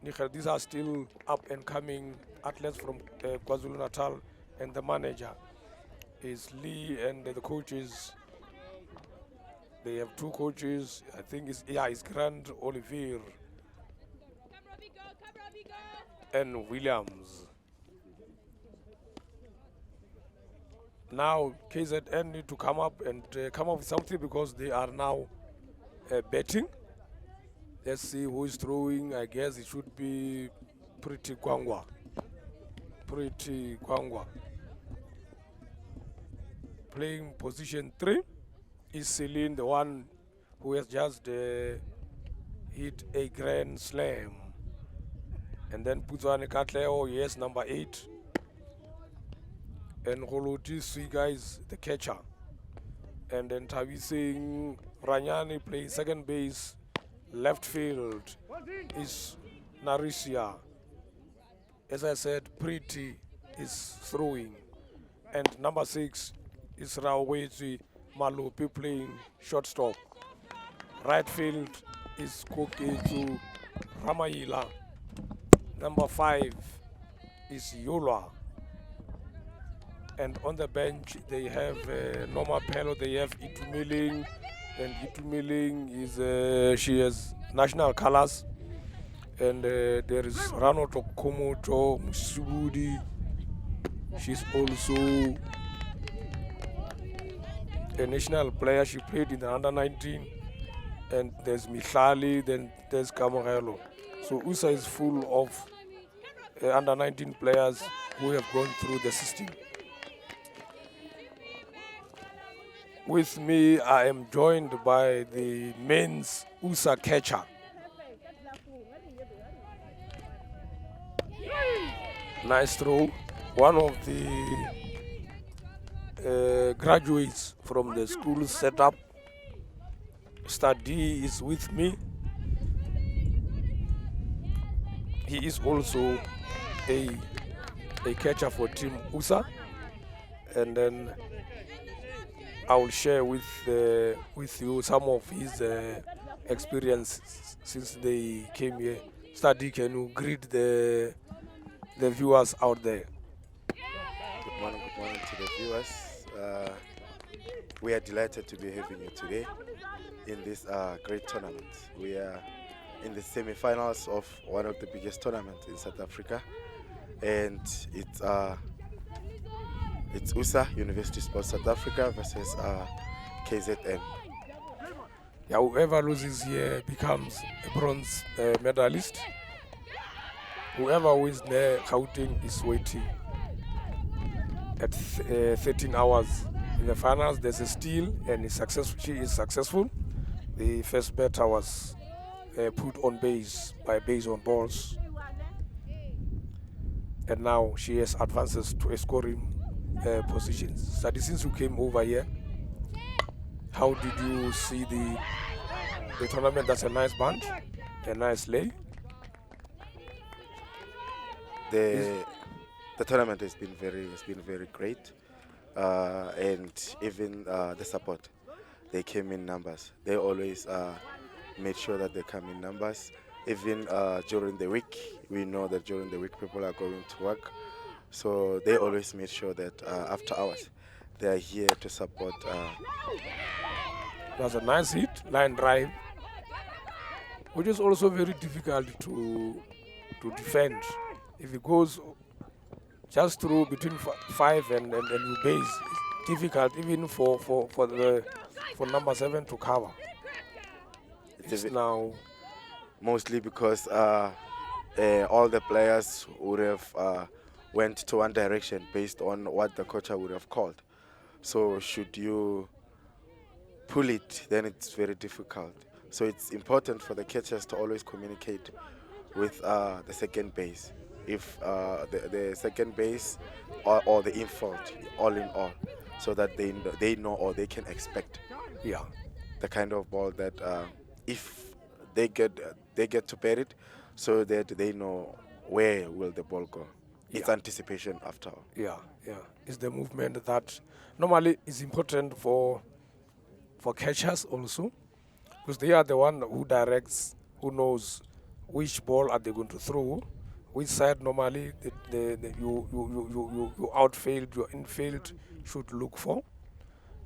These are still up and coming athletes from KwaZulu Natal, and the manager is Lee, and the coaches. They have two coaches. I think it's Grant Olivier and Williams. Now KZN need to come up with something because they are now betting. Let's see who is throwing. I guess it should be Pretty Kwangwa. Pretty Kwangwa. Playing position 3 is Celine, the one who has just hit a grand slam. And then Putswane Katleo, yes, number 8. And Holoti Swiga is the catcher. And then Tavi Singh Ranyani playing second base. Left field is Narisia. As I said, Pretty is throwing. And number 6 is Rawezi Malupi playing shortstop. Right field is Koketu Ramayila. Number 5 is Yola. And on the bench, they have Norma Pello, they have Itumiling. And Itumiling is, she has national colors. And there is Rano Tokomoto Musubudi. She's also a national player. She played in the under 19. And there's Michali, then there's Camorello. So USA is full of under 19 players who have gone through the system. With me, I am joined by the men's USA catcher. Nice throw. One of the graduates from the school setup. Study is with me. He is also a catcher for Team USA. And then I will share with you some of his experiences since they came here. Study, can you greet the viewers out there? Good morning to the viewers. We are delighted to be having you today in this great tournament. We are in the semi-finals of one of the biggest tournaments in South Africa, and it's USA, University Sports South Africa versus KZN. Yeah, whoever loses here becomes a bronze medalist. Whoever wins there, Gauteng is waiting at 13 hours. In the finals, there's a steal, and she is successful. The first batter was put on base by base on balls. And now she has advances to a scoring positions. So since you came over here, how did you see the tournament? That's a nice bunch, a nice lay. The tournament has been very great, and even the support, they came in numbers. They always made sure that they come in numbers. Even during the week, we know that during the week people are going to work, so they always made sure that after hours they are here to support. That's a nice hit, line drive, which is also very difficult to defend. If it goes just through between 5 and you base, it's difficult even for number 7 to cover. It's now mostly because all the players would have went to one direction based on what the coach would have called. So should you pull it, then it's very difficult. So it's important for the catchers to always communicate with the second base. If the second base or the infield, all in all, so that they know or they can expect the kind of ball that if they get to bat it, so that they know where will the ball go. It's anticipation after all. Yeah. It's the movement that normally is important for catchers also, because they are the one who directs, who knows which ball are they going to throw, which side normally your outfield, your infield should look for,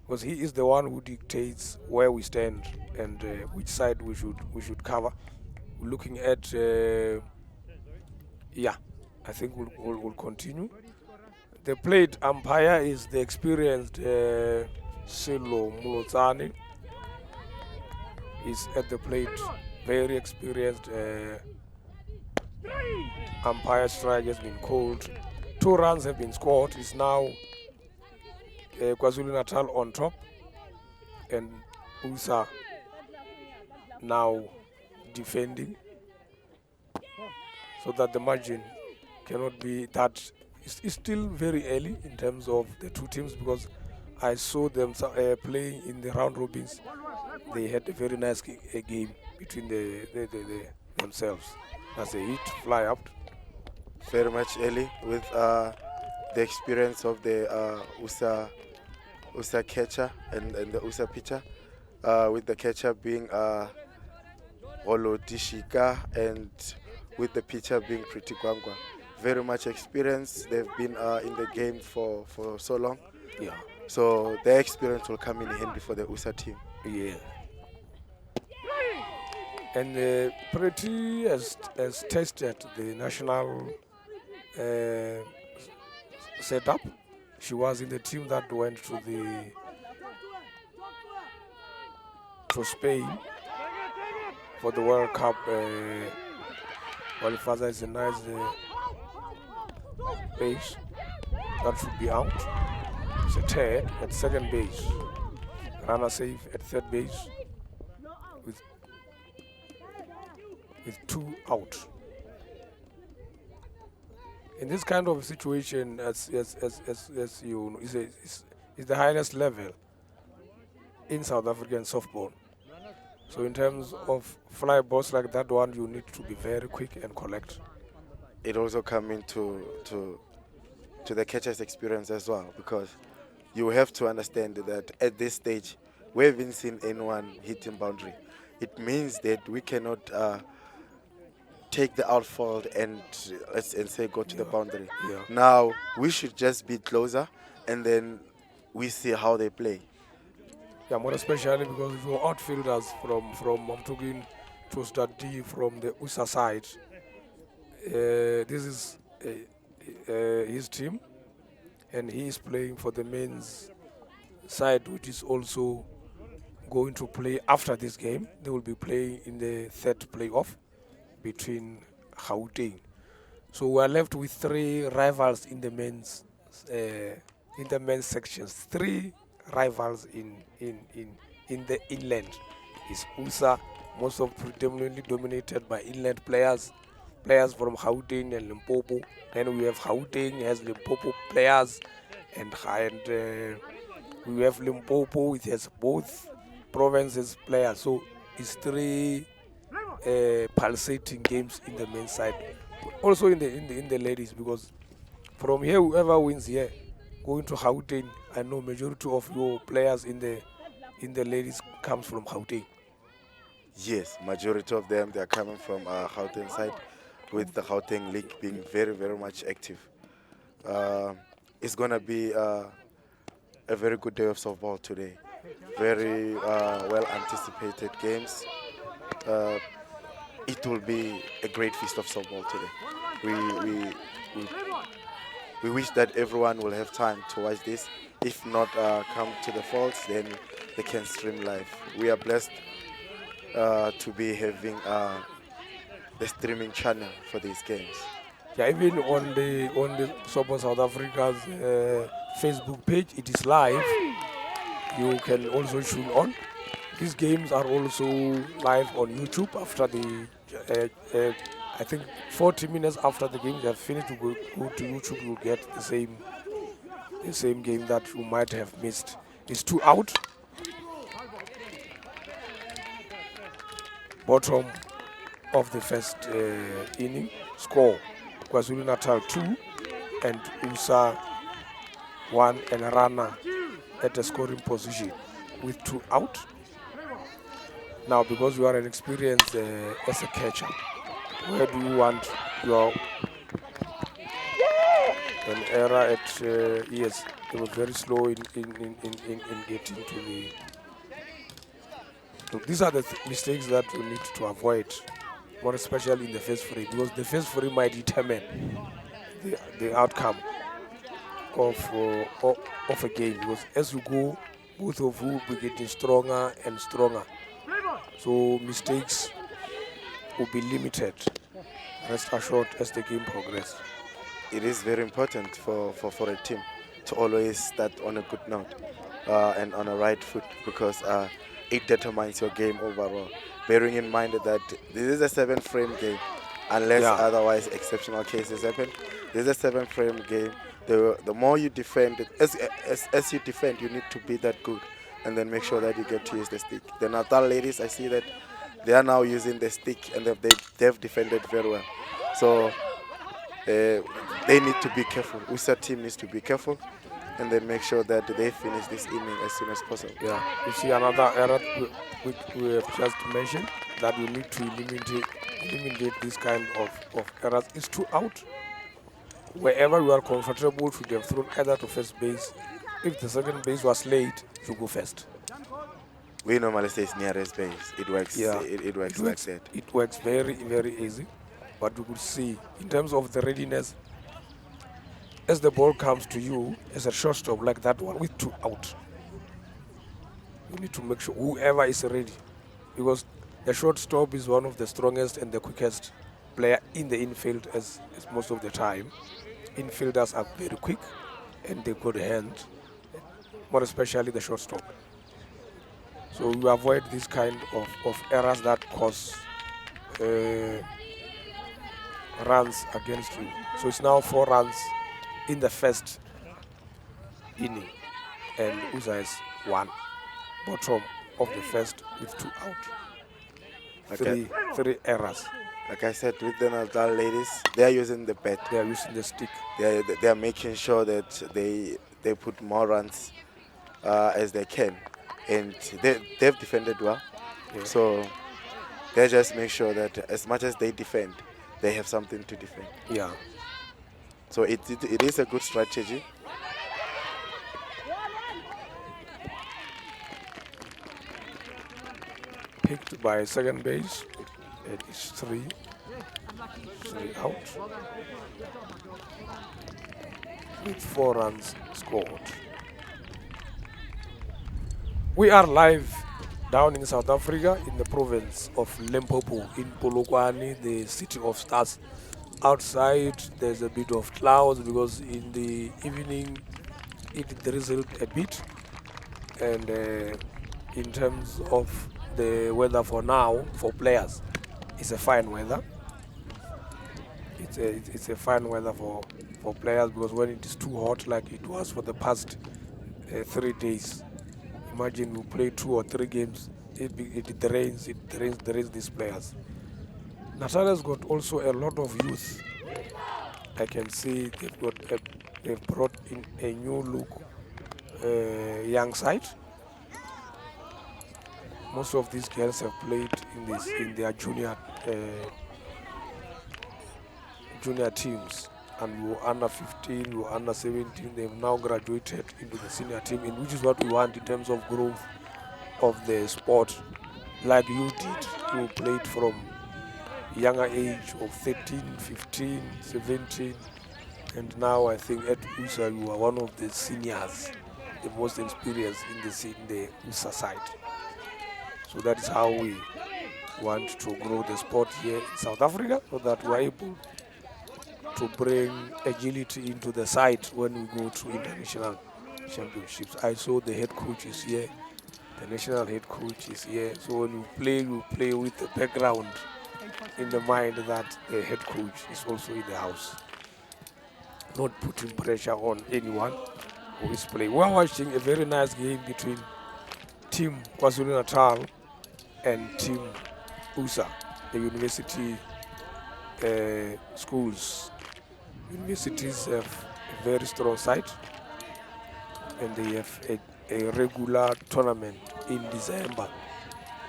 because he is the one who dictates where we stand and which side we should cover. Looking at yeah, I think we'll continue. The plate umpire is the experienced Silo Mulozani. Is at the plate, very experienced umpire. Strike has been called. 2 runs have been scored. It's now KwaZulu Natal on top, and USA now defending, so that the margin cannot be that. It's still very early in terms of the two teams, because I saw them playing in the round robins. They had a very nice game between themselves as they hit, fly up. Very much early with the experience of the USA catcher and the USA pitcher, with the catcher being Olo Dishika and with the pitcher being Pretty Gwangwa. Very much experience. They've been in the game for so long. Yeah. So their experience will come in handy for the USA team. Yeah. And Pretty has tested the national setup. She was in the team that went to Spain for the World Cup. Qualifier is a nice base. That should be out. It's a third at second base. Runner safe at third base with 2 out. In this kind of situation, as you know, is the highest level in South African softball. So in terms of fly balls like that one, you need to be very quick and collect. It also comes into to the catcher's experience as well, because you have to understand that at this stage, we haven't seen anyone hitting boundary. It means that we cannot take the outfield and say go to the boundary. Yeah. Now we should just be closer, and then we see how they play. Yeah, more especially because your outfielders from I'm talking to start D from the USA side. This is his team, and he is playing for the men's side, which is also going to play after this game. They will be playing in the third playoff between Gauteng. So we are left with 3 rivals in the men's sections. 3 rivals in the inland. Is USA, most of predominantly dominated by inland players from Gauteng and Limpopo. Then we have Gauteng has Limpopo players, and we have Limpopo, it has both provinces players. So it's 3 pulsating games in the men's side, also in the ladies, because from here whoever wins here going to Gauteng, I know majority of your players in the ladies comes from Gauteng. Yes, majority of them, they are coming from Gauteng side, with the Gauteng League being very, very much active. It's going to be a very good day of softball today. Very well anticipated games. It will be a great feast of softball today. We wish that everyone will have time to watch this. If not, come to the falls, then they can stream live. We are blessed to be having the streaming channel for these games. Yeah, even on the Softball South Africa's Facebook page, it is live. You can also tune on. These games are also live on YouTube after the I think 40 minutes after the games have finished. You go to YouTube, you'll get the same game that you might have missed. It's 2 out. Bottom of the first inning. Score: KwaZulu Natal 2 and USA 1, and a runner at a scoring position with 2 out. Now, because you are an experienced as a catcher, Where do you want your an error at yes, they were very slow in getting to the. So these are the mistakes that you need to avoid, more especially in the first free, because the first free might determine the outcome of a game. Because as you go, both of you will be getting stronger and stronger. So mistakes will be limited. Rest assured as the game progresses. It is very important for a team to always start on a good note and on a right foot, because it determines your game overall. Bearing in mind that this is a 7 frame game, unless Yeah. otherwise exceptional cases happen. This is a 7 frame game. The more you defend, as you defend, you need to be that good, and then make sure that you get to use the stick. The Natal ladies, I see that they are now using the stick, and they've defended very well. So they need to be careful. USA team needs to be careful, and then make sure that they finish this inning as soon as possible. Yeah, you see another error we have just mentioned that you need to eliminate this kind of errors is to out. Wherever you are comfortable, should have thrown either to first base. If the second base was late, you go first. We normally say it's nearest base. It works. Yeah, It works like that. It works very, very easy. But you could see in terms of the readiness, as the ball comes to you as a shortstop like that one with 2 out, you need to make sure whoever is ready, because the shortstop is one of the strongest and the quickest player in the infield as most of the time. Infielders are very quick and they good hand, more especially the shortstop. So you avoid this kind of errors that cause runs against you. So it's now 4 runs in the first inning, and USA is 1. Bottom of the first with 2 out. Okay. Three errors. Like I said, with the Natal ladies, they are using the bat. They are using the stick. They are making sure that they put more runs as they can, and they've defended well. Yeah. So they just make sure that as much as they defend, they have something to defend. Yeah. So it is a good strategy. Picked by second base. It is 3 out. With 4 runs scored. We are live down in South Africa in the province of Limpopo in Polokwane, the city of stars. Outside there's a bit of clouds because in the evening it drizzled a bit, and in terms of the weather for now for players, it's a fine weather. It's a fine weather for players, because when it is too hot like it was for the past 3 days, imagine you play 2 or 3 games, it drains these players. Natal has got also a lot of youth. I can see they've brought in a new look young side. Most of these girls have played in their junior teams, and we were under 15, we were under 17. They've now graduated into the senior team, which is what we want in terms of growth of the sport. Like you did, you played from younger age of 13, 15, 17, and now I think at USA you are one of the seniors, the most experienced in the USA side. So that is how we want to grow the sport here in South Africa, so that we are able to bring agility into the side when we go to international championships. I saw the head coach is here, the national head coach is here. So when you play with the background in the mind that the head coach is also in the house, not putting pressure on anyone who is playing. We are watching a very nice game between Team KwaZulu-Natal and Team USA, the university schools. Universities have a very strong side, and they have a regular tournament in December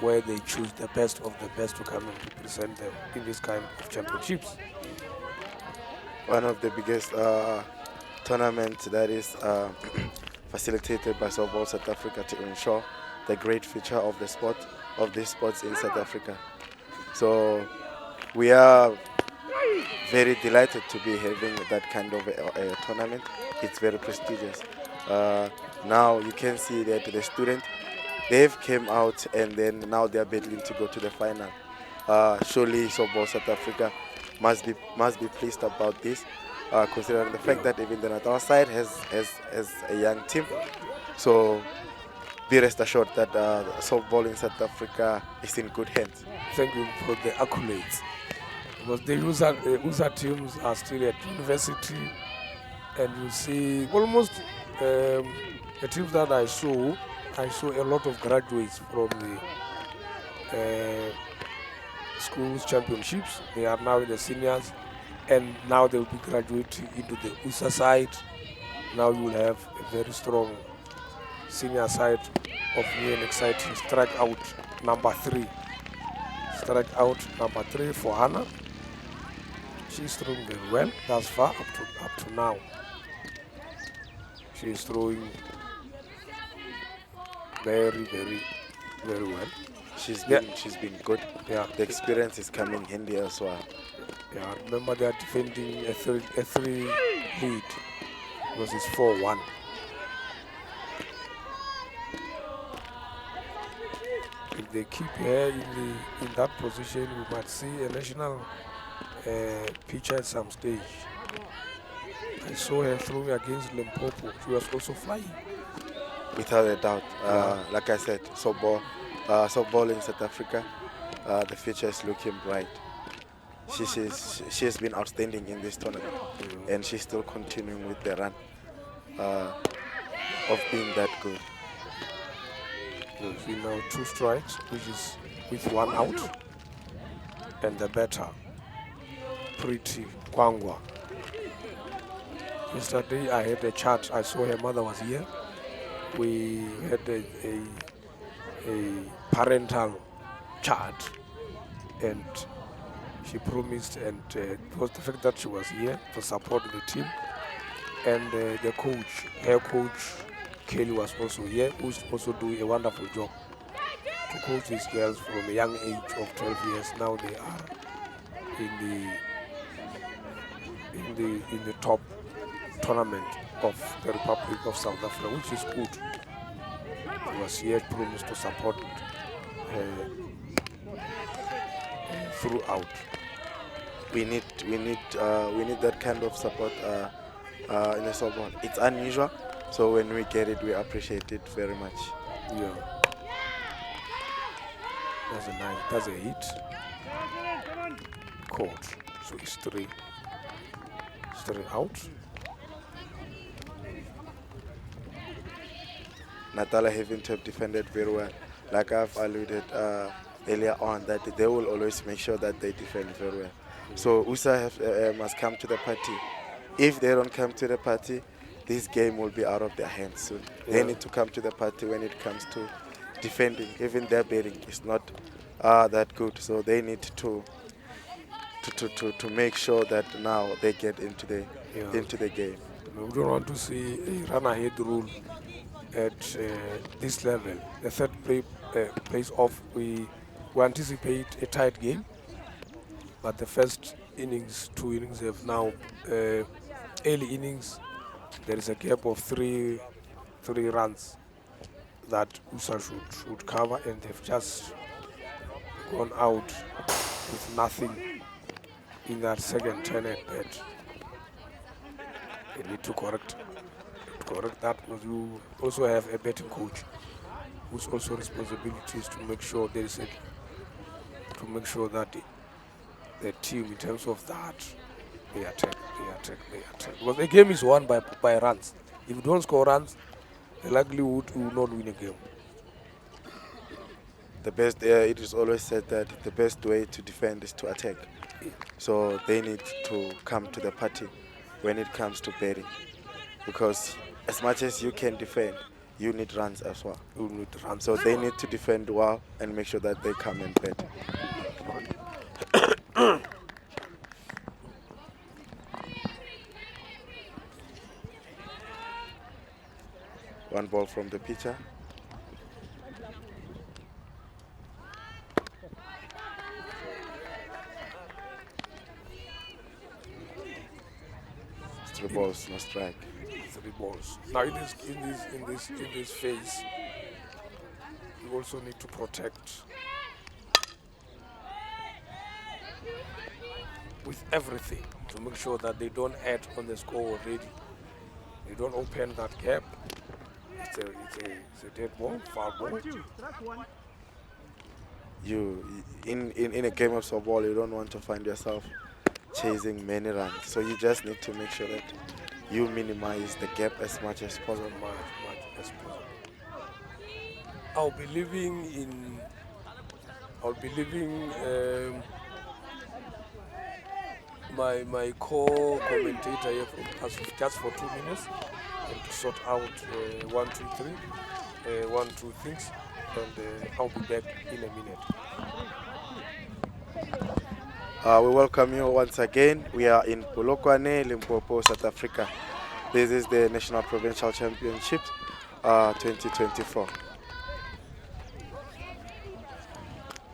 where they choose the best of the best to come and represent them in this kind of championships. One of the biggest tournaments that is facilitated by Softball South Africa to ensure the great future of the sport, of these sports in South Africa. So we are very delighted to be having that kind of a tournament. It's very prestigious. Now you can see that the student, they've came out and then now they're battling to go to the final. Surely Softball South Africa must be pleased about this, considering the fact that even the Natal side has a young team. So be rest assured that softball in South Africa is in good hands. Thank you for the accolades. Because the USA teams are still at university, and you see almost the teams that I saw a lot of graduates from the schools championships. They are now in the seniors, and now they will be graduating into the USA side. Now you will have a very strong senior side of new and exciting strikeout number 3. Strikeout number 3 for Hannah. She's throwing very well thus far up to now. She's throwing very well. She's been good. Yeah. The experience is coming handy as well. Yeah, remember they are defending a 3 lead because it's 4-1. If they keep her in that position, we might see a national pitcher at some stage. I saw her throwing against Limpopo. She was also flying. Without a doubt. Like I said, softball in South Africa, the future is looking bright. She has been outstanding in this tournament, and she's still continuing with the run of being that good. You see now 2 strikes, which is with 1 out, and the batter, Pretty Kwangwa. Yesterday I had a chat. I saw her mother was here. We had a parental chat, and she promised, and it was the fact that she was here to support the team, and the coach, her coach Kelly, was also here, who's also doing a wonderful job to coach these girls from a young age of 12 years. Now they are in the top tournament of the Republic of South Africa, which is good. He was here, promised to support throughout. We need that kind of support in the softball. It's unusual, so when we get it, we appreciate it very much. Yeah. That's a hit. Caught. So it's 3 out. Natala having to have defended very well. Like I've alluded earlier on, that they will always make sure that they defend very well. So USA must come to the party. If they don't come to the party, this game will be out of their hands soon. They need to come to the party when it comes to defending. Even their batting is not that good, so they need to make sure that now they get into the game. We don't want to see a run-ahead rule at this level. The third place off, we anticipate a tight game, but the first 2 innings have now early innings. There is a gap of 3 runs that USA should cover, and they've just gone out with nothing in that second turn at bat. They need to correct that, because you also have a batting coach whose also responsibility is to make sure that the team, in terms of that, they attack. Because the game is won by runs. If you don't score runs, the likelihood you will not win a game. The best, it is always said that the best way to defend is to attack. So they need to come to the party when it comes to batting, because as much as you can defend, you need runs as well. You need runs. So they need to defend well and make sure that they come and bet. One ball from the pitcher. It's 3 balls, no strike. 3 balls. Now in this phase, you also need to protect with everything to make sure that they don't add on the score already. They don't open that gap. It's a dead ball, foul ball. You in a game of softball, you don't want to find yourself chasing many runs. So you just need to make sure that you minimize the gap as much as possible. Much as possible. I'll be leaving my co-commentator here from us just for 2 minutes and to sort out 1, 2, 3 things, and I'll be back in a minute. We welcome you once again. We are in Polokwane, Limpopo, South Africa. This is the National Provincial Championship 2024.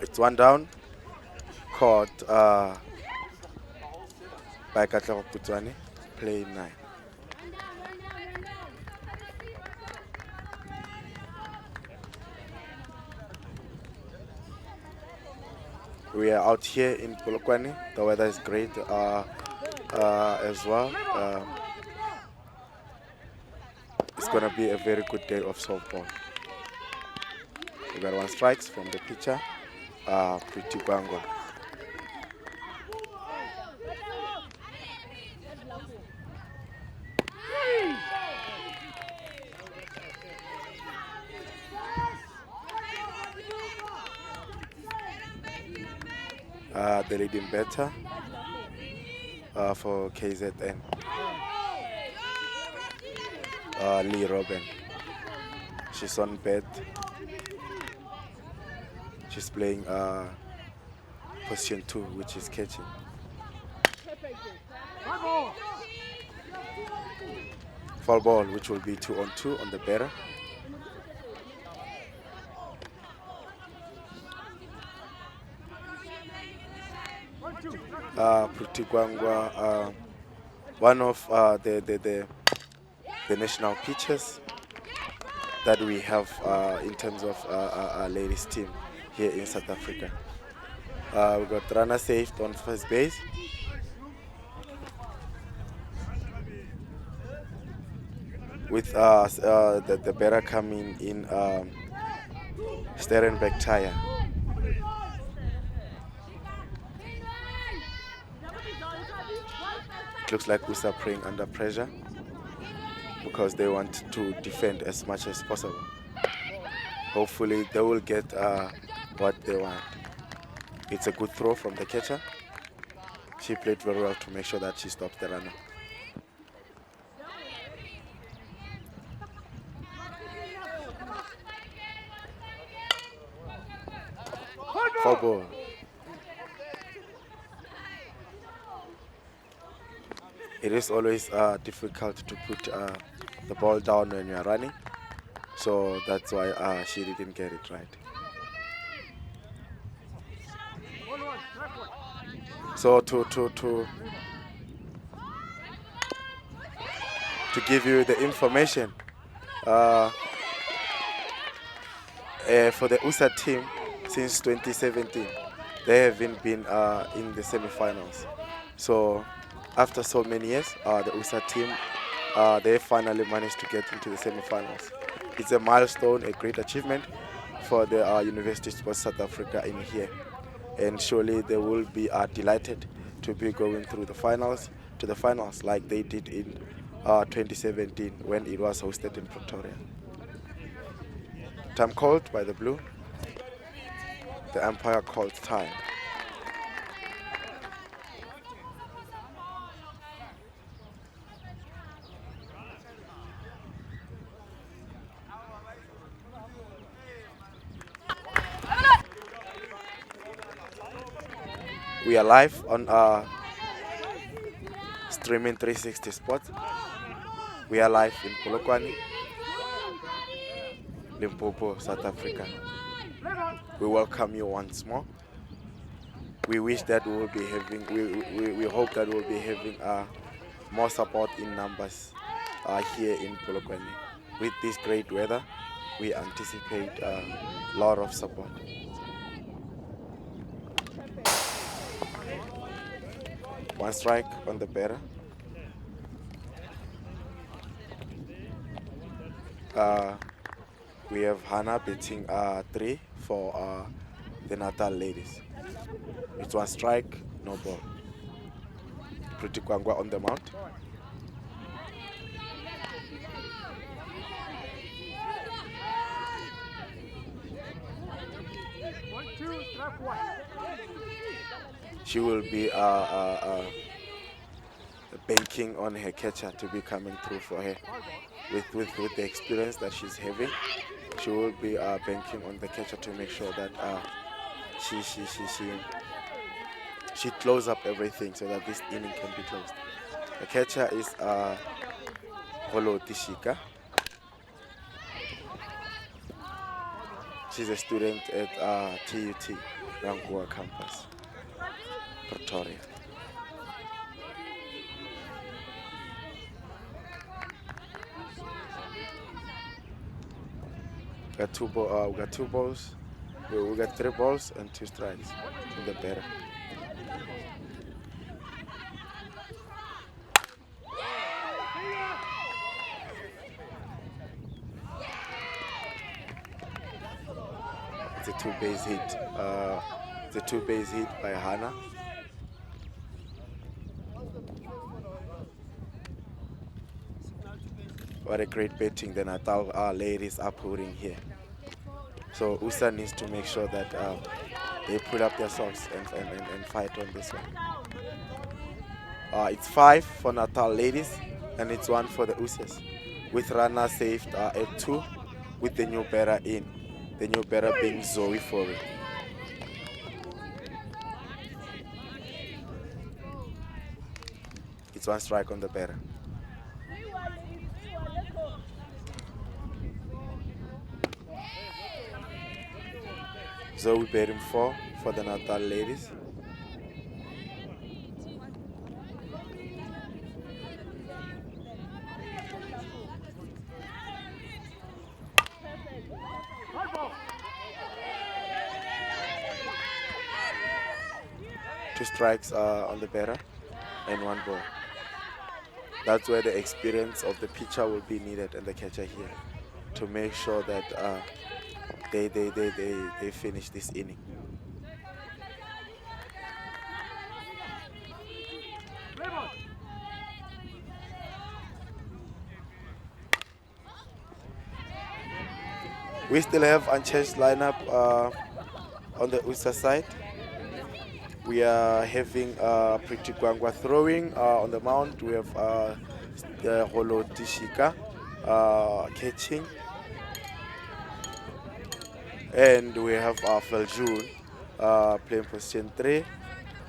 It's 1 down, caught by Katlego Putswane, play 9. We are out here in Polokwane. The weather is great as well. It's going to be a very good day of softball. We got 1 strikes from the pitcher, Pretty Gwangwa. The leading batter for KZN, Lee Robin. She's on bed. She's playing position 2, which is catching. Foul ball, which will be 2 on 2 on the batter. Pretty Gwangwa, one of the national pitchers that we have in terms of our ladies team here in South Africa. We got runner saved on first base. With the batter coming in Sterenbeck tire. It looks like USA playing under pressure because they want to defend as much as possible. Hopefully they will get what they want. It's a good throw from the catcher. She played very well to make sure that she stopped the runner. Foul ball. It is always difficult to put the ball down when you are running, so that's why she didn't get it right. So to give you the information, for the USA team since 2017, they haven't been in the semi-finals. So after so many years, the USA team, they finally managed to get into the semi-finals. It's a milestone, a great achievement for the University Sports South Africa in here. And surely they will be delighted to be going through the finals, like they did in 2017 when it was hosted in Pretoria. Time called by the blue. The umpire called time. We are live on streaming 360 Sports. We are live in Polokwane, Limpopo, South Africa. We welcome you once more. We wish that we will be having, we hope that we will be having more support in numbers here in Polokwane. With this great weather, we anticipate a lot of support. One strike on the batter. We have Hannah betting 3 for the Natal ladies. It's one strike, no ball. Pretty Kwangwa on the mount. She will be banking on her catcher to be coming through for her. With the experience that she's having, she will be banking on the catcher to make sure that she close up everything so that this inning can be closed. The catcher is Holo Tishika. She's a student at TUT Rankua campus, Pretoria. We got two balls. We got 3 balls and 2 strikes in the batter. It's a 2-base hit. It's a 2-base hit by Hannah. What a great betting the Natal ladies are putting here. So USA needs to make sure that they pull up their socks and fight on this one. It's 5 for Natal ladies and it's 1 for the USSA. With runner saved at 2 with the new batter in. The new batter being Zoe Forey. It's 1 strike on the batter. Zoe batting 4 for the Natal ladies. Two strikes on the batter and 1 ball. That's where the experience of the pitcher will be needed and the catcher here to make sure that they finish this inning. We still have unchanged lineup on the USA side. We are having Pretty Gwangwa throwing on the mound. We have the Holo Tishika catching. And we have Feljun playing position 3.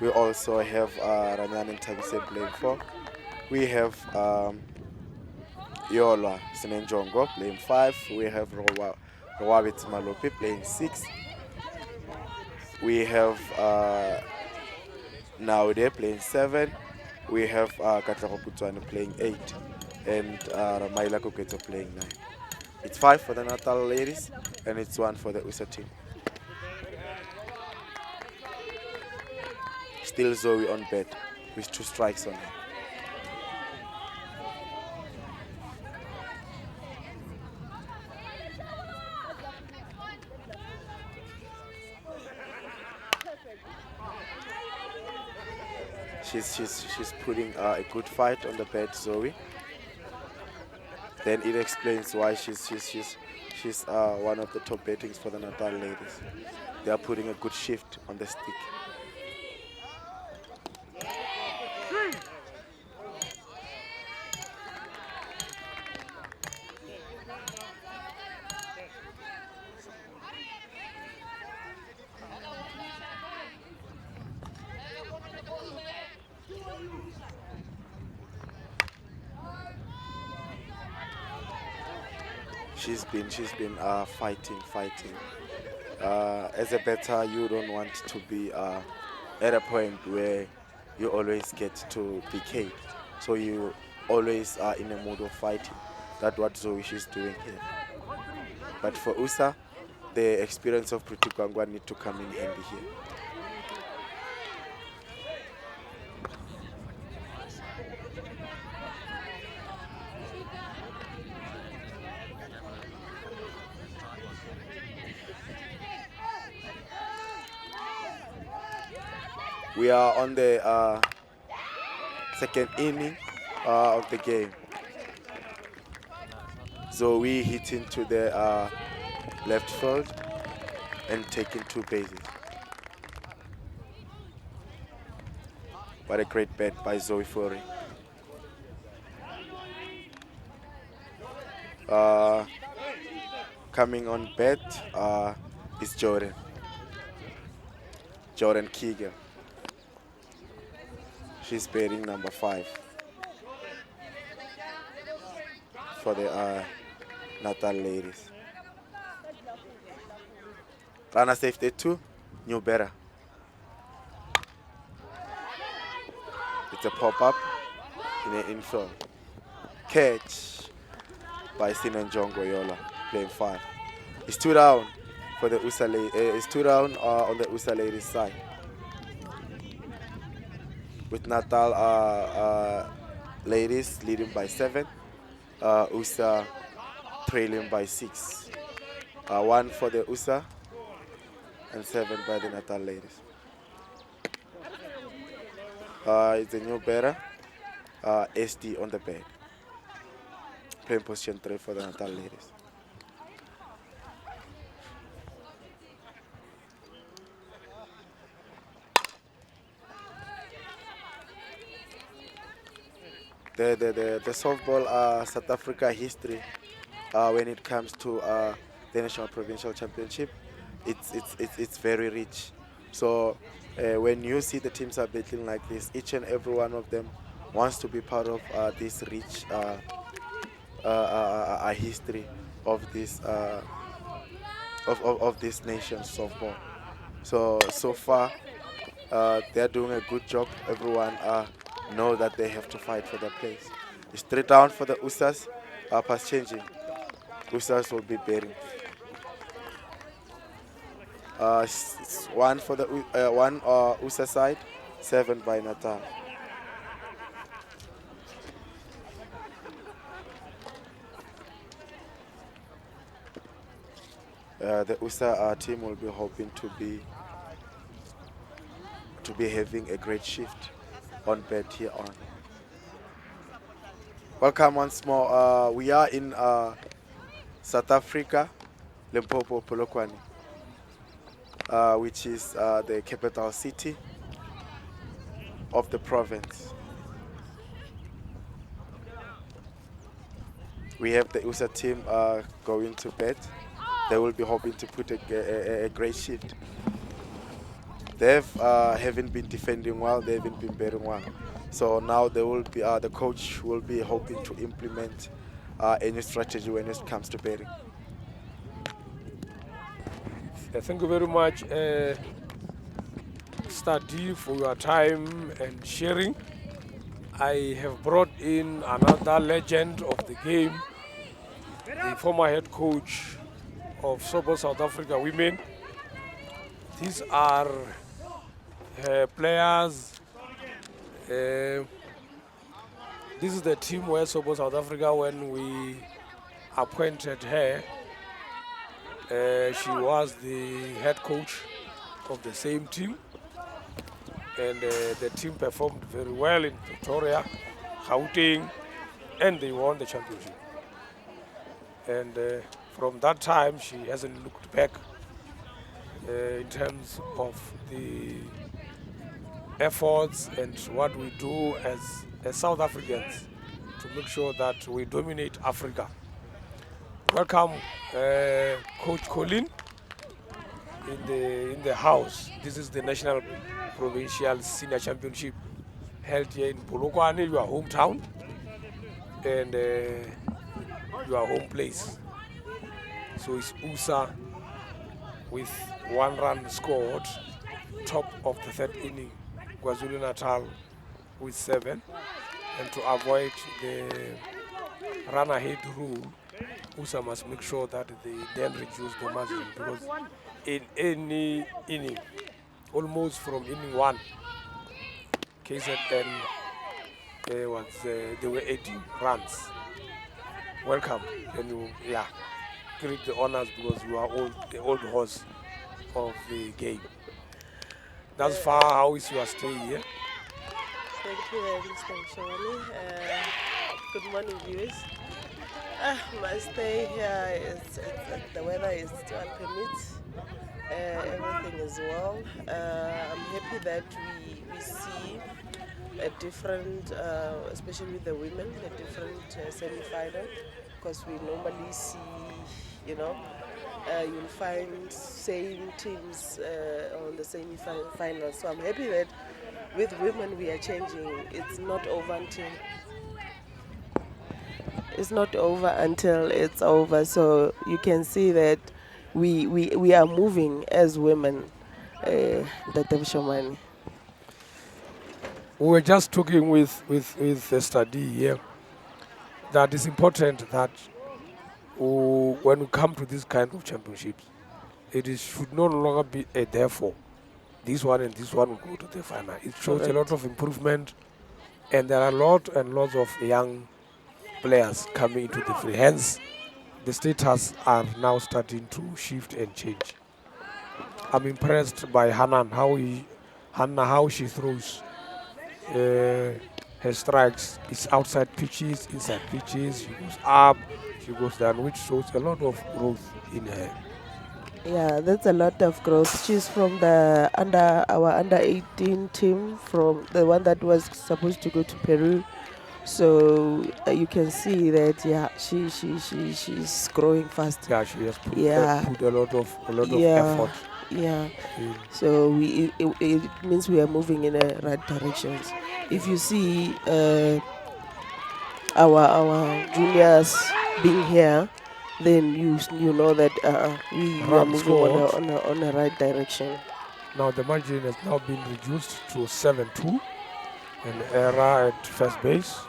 We also have Ranyan and Tabise playing 4. We have Yola Sinenjongo playing 5. We have Rawabit Malopi playing 6. We have Naude playing 7. We have Katlako Kutuane playing 8. And Ramaila Koketo playing 9. It's 5 for the Natal ladies and it's 1 for the USA team. Still Zoe on bed with 2 strikes on her. She's putting a good fight on the bed, Zoe. Then it explains why she's one of the top battings for the Natal ladies. They are putting a good shift on the stick. she's been fighting. As a batter, you don't want to be at a point where you always get to be caged. So you always are in a mood of fighting. That's what Zoe is doing here. But for USA, the experience of Pretty Gwangwa need to come in handy here. We are on the second inning of the game. Zoe hitting to the left field and taking 2 bases. What a great bet by Zoe Fori. Coming on bet is Jordan Keegan. She's batting number 5 for the Natal ladies. Runner safety 2, new better. It's a pop-up in the infield. Catch by Sinan Jongo Yola, playing 5. It's 2 down for the USA it's 2 down on the USA ladies side. With Natal ladies leading by 7, USA trailing by 6. 1 for the USA and 7 by the Natal ladies. It's a new better, SD on the bed. Playing position 3 for the Natal ladies. The softball South Africa history when it comes to the national provincial championship, it's very rich. So when you see the teams are battling like this, each and every one of them wants to be part of this rich history of this of this nation's softball. So far they're doing a good job. Everyone know that they have to fight for their place. It's 3 down for the USAs. Pass changing. USAs will be bearing. 1 for the 1 USA side, 7 by Natal. The USA team will be hoping to be having a great shift on bet here on. Welcome once more. We are in South Africa, Limpopo, Polokwane, which is the capital city of the province. We have the USA team going to bed. They will be hoping to put a great shift. They haven't been defending well. They haven't been batting well. So now they will be the coach will be hoping to implement any strategy when it comes to batting. Thank you very much, Study, for your time and sharing. I have brought in another legend of the game, the former head coach of Sobo South Africa Women. These are players. This is the team where Sobo South Africa, when we appointed her, she was the head coach of the same team, and the team performed very well in Pretoria, Gauteng, and they won the championship. And from that time, she hasn't looked back in terms of the efforts and what we do as South Africans to make sure that we dominate Africa. Welcome, Coach Colin, in the house. This is the National Provincial Senior Championship held here in Polokwane, your hometown, and your home place. So it's USA with 1 run scored, top of the third inning. KwaZulu Natal with 7. And to avoid the run ahead rule, USA must make sure that they then reduce the margin, because in any inning, almost from inning 1, KZN they were 18 runs. Welcome, and you greet the honors because you are the old horse of the game. Thus far, how is your stay here? Thank you, Mr. Shawani. Good morning, viewers. My stay here the weather is still permits. Everything is well. I'm happy that we see a different, especially with the women, a different semi-final, because we normally see, you'll find same teams on the semi-final. So I'm happy that with women we are changing. It's not over until it's over. So you can see that we are moving as women. Dr. Shomani. We were just talking with a study here that it's important that when we come to this kind of championships, should no longer be a therefore this one and this one will go to the final. It shows a lot of improvement, and there are a lot and lots of young players coming into the free. Hence, the status are now starting to shift and change. I'm impressed by Hannah, how she throws her strikes. It's outside pitches, inside pitches. She goes up, she goes down, which shows a lot of growth in her. Yeah, that's a lot of growth. She's from our under 18 team, from the one that was supposed to go to Peru. So you can see that she's growing fast. Yeah, she has put a lot of effort. Yeah. So it means we are moving in the right directions. If you see our juniors being here, then you know that we are moving on the right direction. Now the margin has now been reduced to 7-2. An error at first base.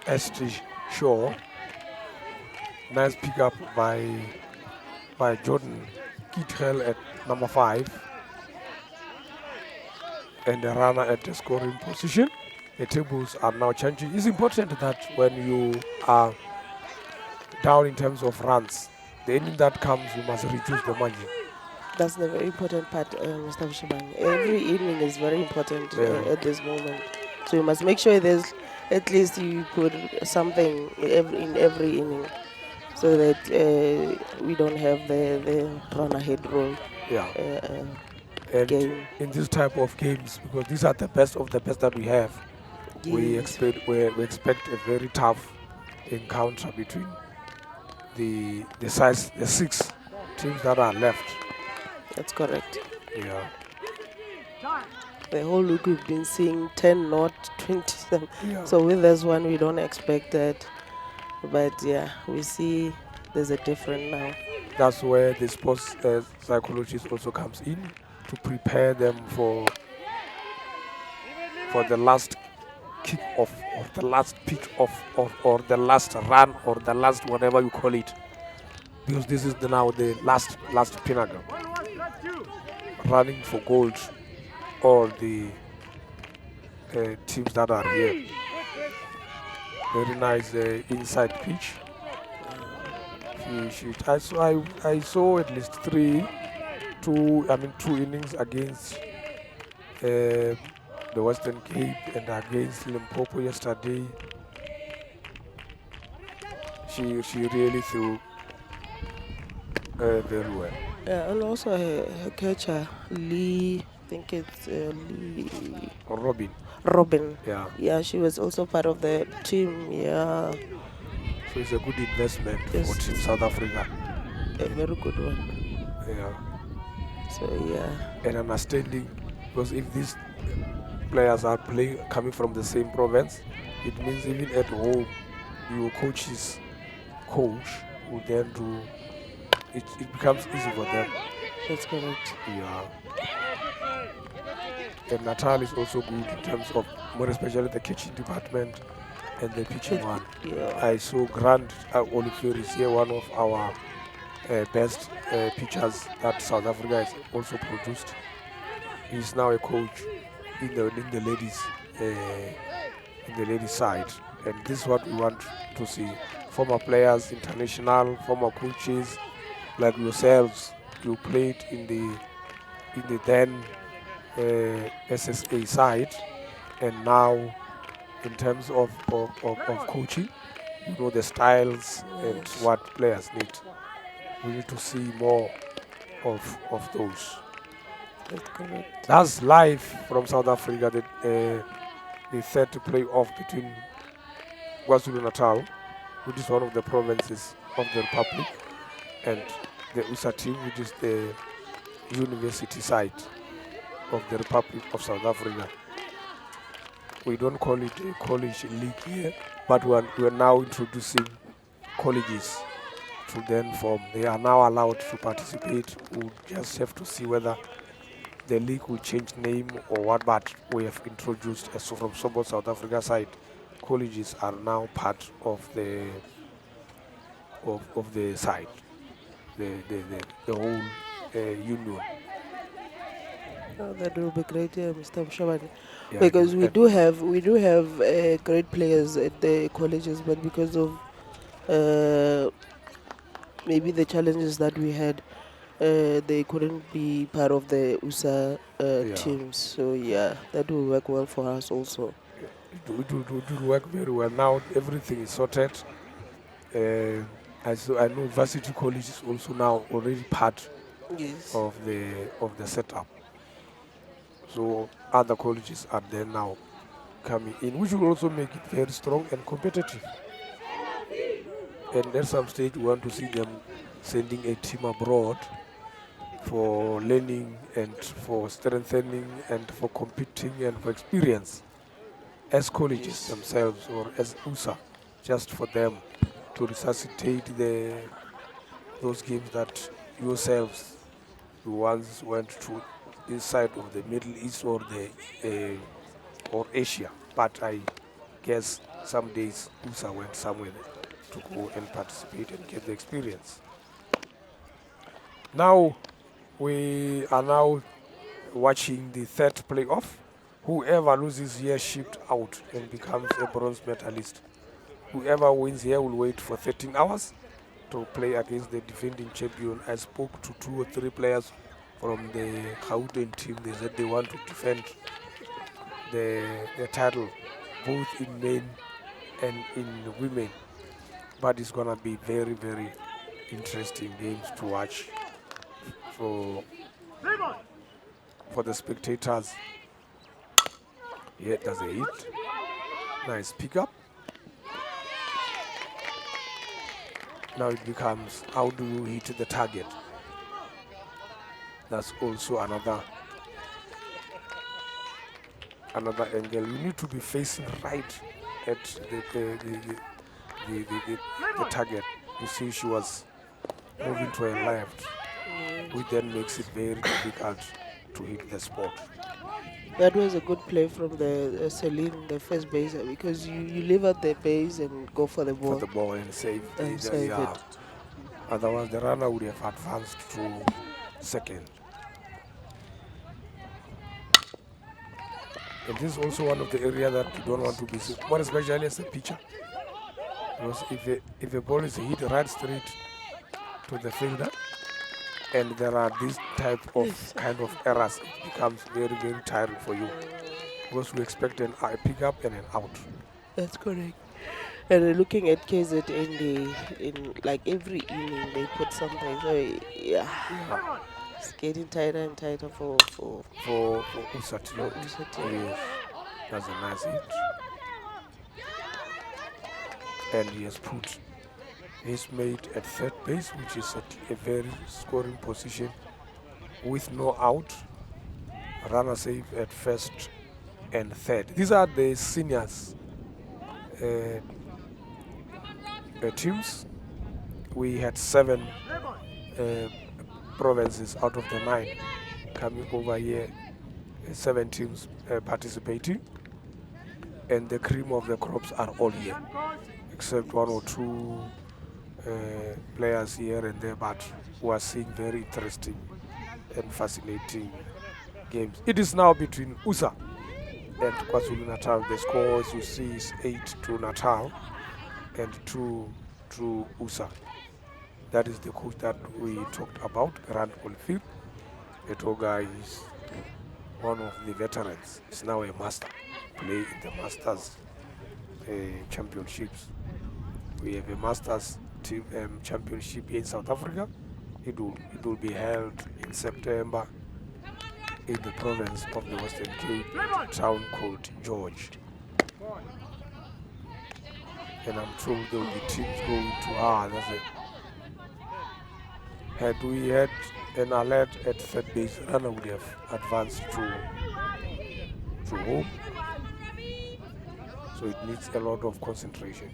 ST Shaw. Nice pickup by Jordan Kittrell at number 5. And the runner at the scoring position. The tables are now changing. It's important that when you are down in terms of runs, the inning that comes, you must reduce the margin. That's the very important part, Mr. Vishaban. Every inning is very important at this moment. So you must make sure there's at least you put something in every inning, so that we don't have the run ahead rule. And game. in this type of games, because these are the best of the best that we have, Yes. we expect a very tough encounter between the 6 teams that are left. That's correct. Yeah. The whole week we've been seeing 10 not 27. Yeah. So with this one we don't expect that. But yeah, we see there's a different now. That's where the sports psychologist also comes in to prepare them for the last kick off, or the last pitch off, or the last run, or the last whatever you call it, because this is now the last pinnacle, running for gold, all the teams that are here. Very nice inside pitch. I saw at least 2 innings against the Western Cape and against Limpopo yesterday. She really threw very well. Yeah, and also her catcher, Lee, I think it's Lee. Robin. Yeah. Yeah, she was also part of the team. Yeah. So it's a good investment for Team South Africa. A very good one. Yeah. So yeah. And understanding, because if these players are coming from the same province, it means even at home, your coach's coach who then do it becomes easy for them. That's correct. Yeah. And Natal is also good in terms of more especially the kitchen department and the pitching one. Yeah. I saw Grant Olivier is here, one of our best pitchers that South Africa has also produced. He's now a coach in the ladies side, and this is what we want to see: former players, international, former coaches like yourselves. You played in the then SSA side, and now in terms of coaching, you know the styles and Yes. what players need. We need to see more of those. That's correct. That's live from South Africa. The third playoff between KwaZulu Natal, which is one of the provinces of the Republic, and the USA team, which is the university side of the Republic of South Africa. We don't call it a college league here, but we're now introducing colleges to then form. They are now allowed to participate. We'll just have to see whether the league will change name or what, but we have introduced, so from South Africa side, colleges are now part of the side, the whole union. Oh, that will be great, Mr. Mshabani. Yeah, Because we do have great players at the colleges, but because of maybe the challenges that we had, they couldn't be part of the USA yeah. teams. So yeah, that will work well for us also. It will work very well. Now everything is sorted. I know Varsity College is also now already part Yes. of the setup. So other colleges are there now coming in, which will also make it very strong and competitive. And at some stage, we want to see them sending a team abroad for learning and for strengthening and for competing and for experience as colleges Yes. themselves or as USA, just for them to resuscitate those games that yourselves, you once went to this side of the Middle East or or Asia. But I guess some days USA went somewhere to go and participate and get the experience. Now we are now watching the third playoff. Whoever loses here shipped out and becomes a bronze medalist. Whoever wins here will wait for 13 hours to play against the defending champion. I spoke to 2 or 3 players from the Gauteng team. They said they want to defend the title, both in men and in women. But it's gonna be very, very interesting games to watch for the spectators. Yeah, that's a hit. Nice pickup. Now it becomes how do you hit the target? That's also another angle. You need to be facing right at the target. You see, she was moving to her left, which then makes it very difficult to hit the spot. That was a good play from the Celine, the first baser, because you leave at the base and go for the For ball the ball and save, and save yeah. it. Otherwise, the runner would have advanced to second. And this is also one of the areas that you don't want to be seen, more especially as a pitcher. Because if a ball is hit right straight to the fielder, and there are these type of kind of errors, it becomes very, very tiring for you. Because we expect a pickup and an out. That's correct. And looking at KZN, in like every inning they put something. So yeah, Yeah. it's getting tighter and tighter for For USA team. USA team. Yes, that's a nice hit. And he has put his mate at third base, which is a very scoring position with no out. Runner save at first and third. These are the seniors teams. we had 7 provinces out of the 9 coming over here, 7 teams participating, and the cream of the crops are all here, except 1 or 2 players here and there, but who are seeing very interesting and fascinating games. It is now between USA and KwaZulu-Natal. The score, as you see, is 8 to Natal and 2 to USA. That is the coach that we talked about, Rand Olfir. Etoga is one of the veterans. He's now a master, play in the Masters championships. We have a Masters team championship here in South Africa. It will be held in September in the province of the Western Cape, a town called George. And I'm told there will be teams going to that's it. Had we had an alert at third base, runner would have advanced to home. So it needs a lot of concentration.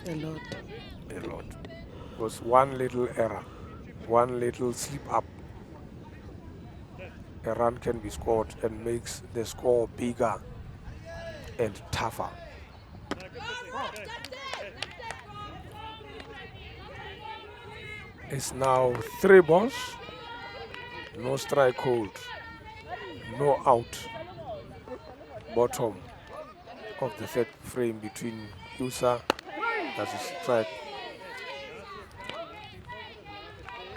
A lot. Because one little error, one little slip up, a run can be scored and makes the score bigger and tougher. It's now 3 balls, no strike hold, no out. Bottom of the third frame between USA, that's a strike.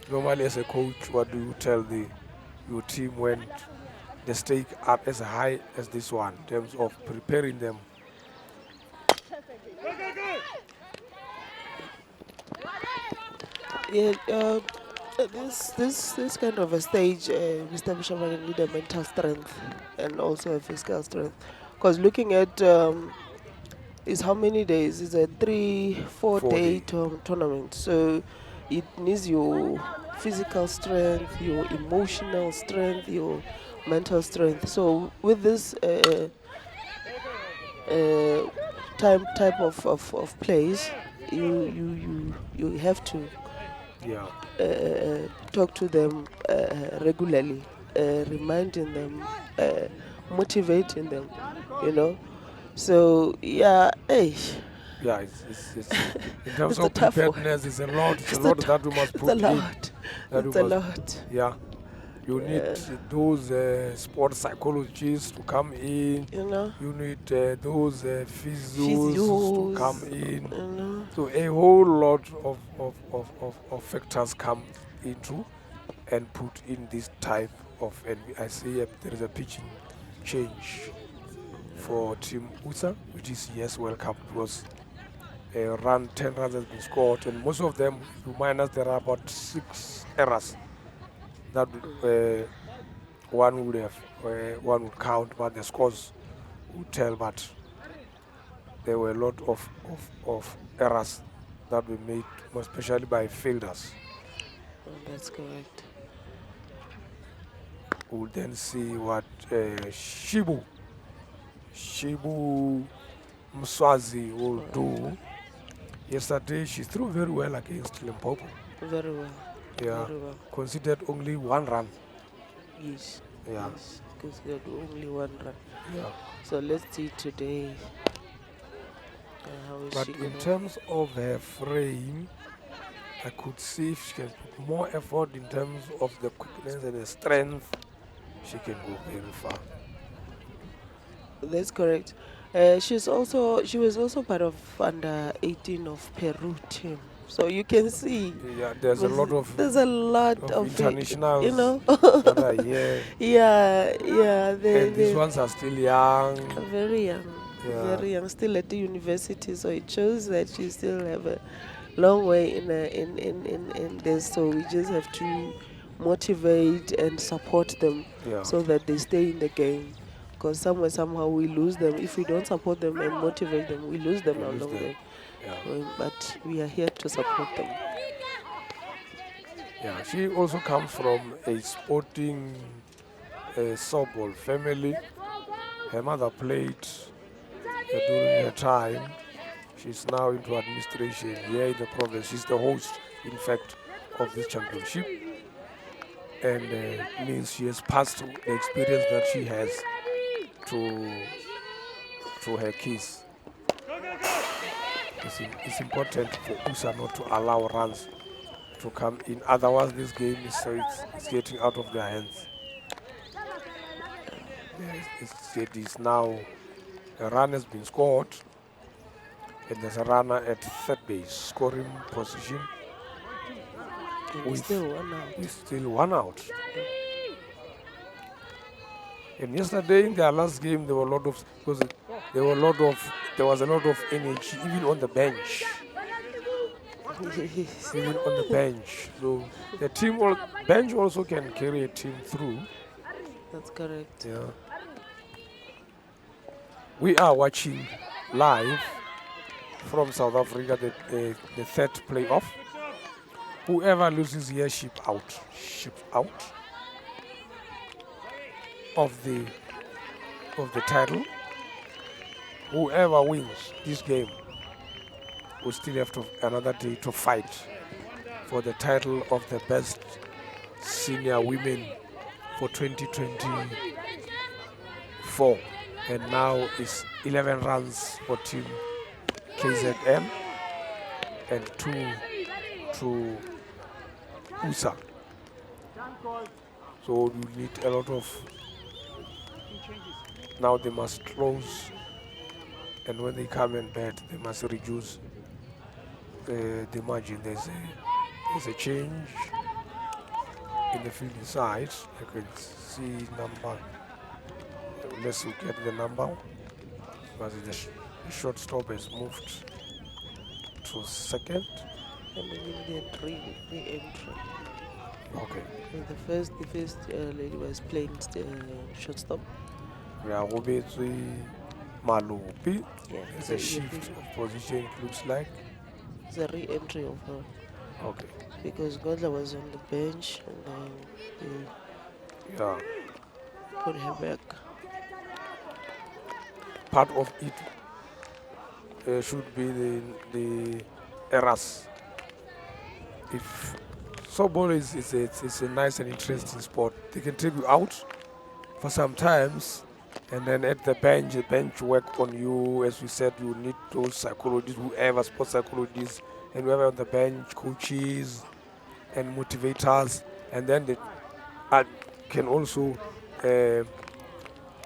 Normally as a coach, what do you tell your team when the stakes are as high as this one in terms of preparing them? Yeah, this kind of a stage, Mr. Bishamani, need a mental strength and also a physical strength. Because looking at is how many days? It's a 3-4 day tournament. So it needs your physical strength, your emotional strength, your mental strength. So with this type of plays, you have to talk to them regularly, reminding them, motivating them, So it's in terms of preparedness, it's a lot that we must put in. It's a lot. Yeah. You need those sports psychologists to come in. You need those physios to come in. So a whole lot of factors come into and put in this type of. And I see there is a pitching change for Team USA, which is welcome, because 10 runs has been scored, and most of them, minus there are about 6 errors that one would count, but the scores would tell. But there were a lot of errors that were made, especially by fielders. That's correct. We'll then see what Shibu Mswazi will do. Yesterday she threw very well against Limpopo. Very well. Yeah. Very well. Considered only 1 run. Yes. Yeah. Yes. Considered only 1 run. Yeah. So let's see today. How is But she in terms of her frame, I could see if she can put more effort in terms of the quickness and the strength, she can go very far. That's correct. She was also part of under 18 of Peru team. So you can see. Yeah, there's a lot of international, that are here. Yeah. And these ones are still young. Very young. Yeah. Very young, still at the university. So it shows that you still have a long way in this. So we just have to motivate and support them so that they stay in the game. Because somehow we lose them. If we don't support them and motivate them, we lose them along the way. But we are here to support them. Yeah, she also comes from a sporting softball family. Her mother played during her time. She's now into administration here in the province. She's the host, in fact, of this championship. And means she has passed the experience that she has to her kids. It's important for USA not to allow runs to come in. Otherwise, this game it's getting out of their hands. It is now a run has been scored, and there's a runner at third base scoring position. With still 1 out. With still 1 out. And yesterday in their last game, there was a lot of energy even on the bench. Even on the bench. So the bench also can carry a team through. That's correct. Yeah. We are watching live from South Africa the third playoff. Whoever loses here ships out of the title. Whoever wins this game will still have another day to fight for the title of the best senior women for 2024. And now it's 11 runs for team KZN and 2 to USA. So you need a lot of. Now they must close, and when they come and bat, they must reduce the margin. There's a change in the fielding side. You can see number. Let's look at the number. Because the shortstop has moved to second. And then the re-entry. Okay. And the first lady was playing shortstop. Malupi. Yeah, It's a shift of position, it looks like. It's a re-entry of her. Okay. Because Godla was on the bench and then they put her back. Part of it should be the errors. If softball it's a nice and interesting sport, they can take you out for some times, and then at the bench work on you. As we said, you need those psychologists, whoever, sports psychologists, and whoever on the bench, coaches and motivators, and then they can also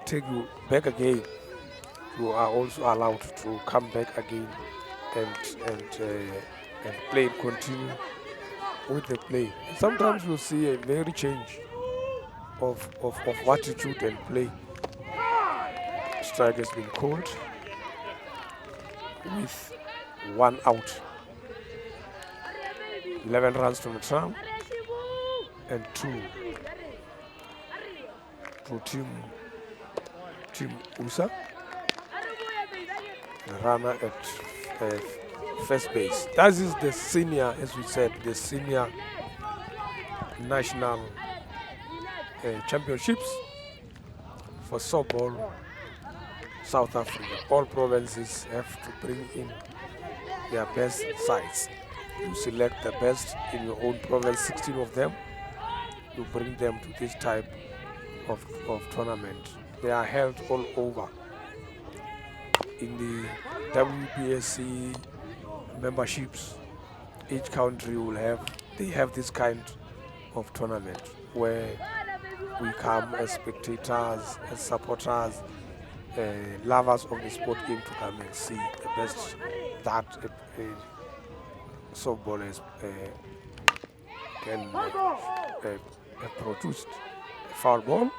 take you back again. You are also allowed to come back again and play and continue with the play. Sometimes you'll see a very change of attitude and play. Strike has been called with 1 out. 11 runs to Matram and 2 to Team USA. The runner at first base. That is the senior, as we said, the senior national championships for softball. South Africa. All provinces have to bring in their best sides. You select the best in your own province, 16 of them. You bring them to this type of tournament. They are held all over. In the WBSC memberships, each country they have this kind of tournament where we come as spectators, as supporters, lovers of the sport game to come and see the best that softballers can produced. A foul ball,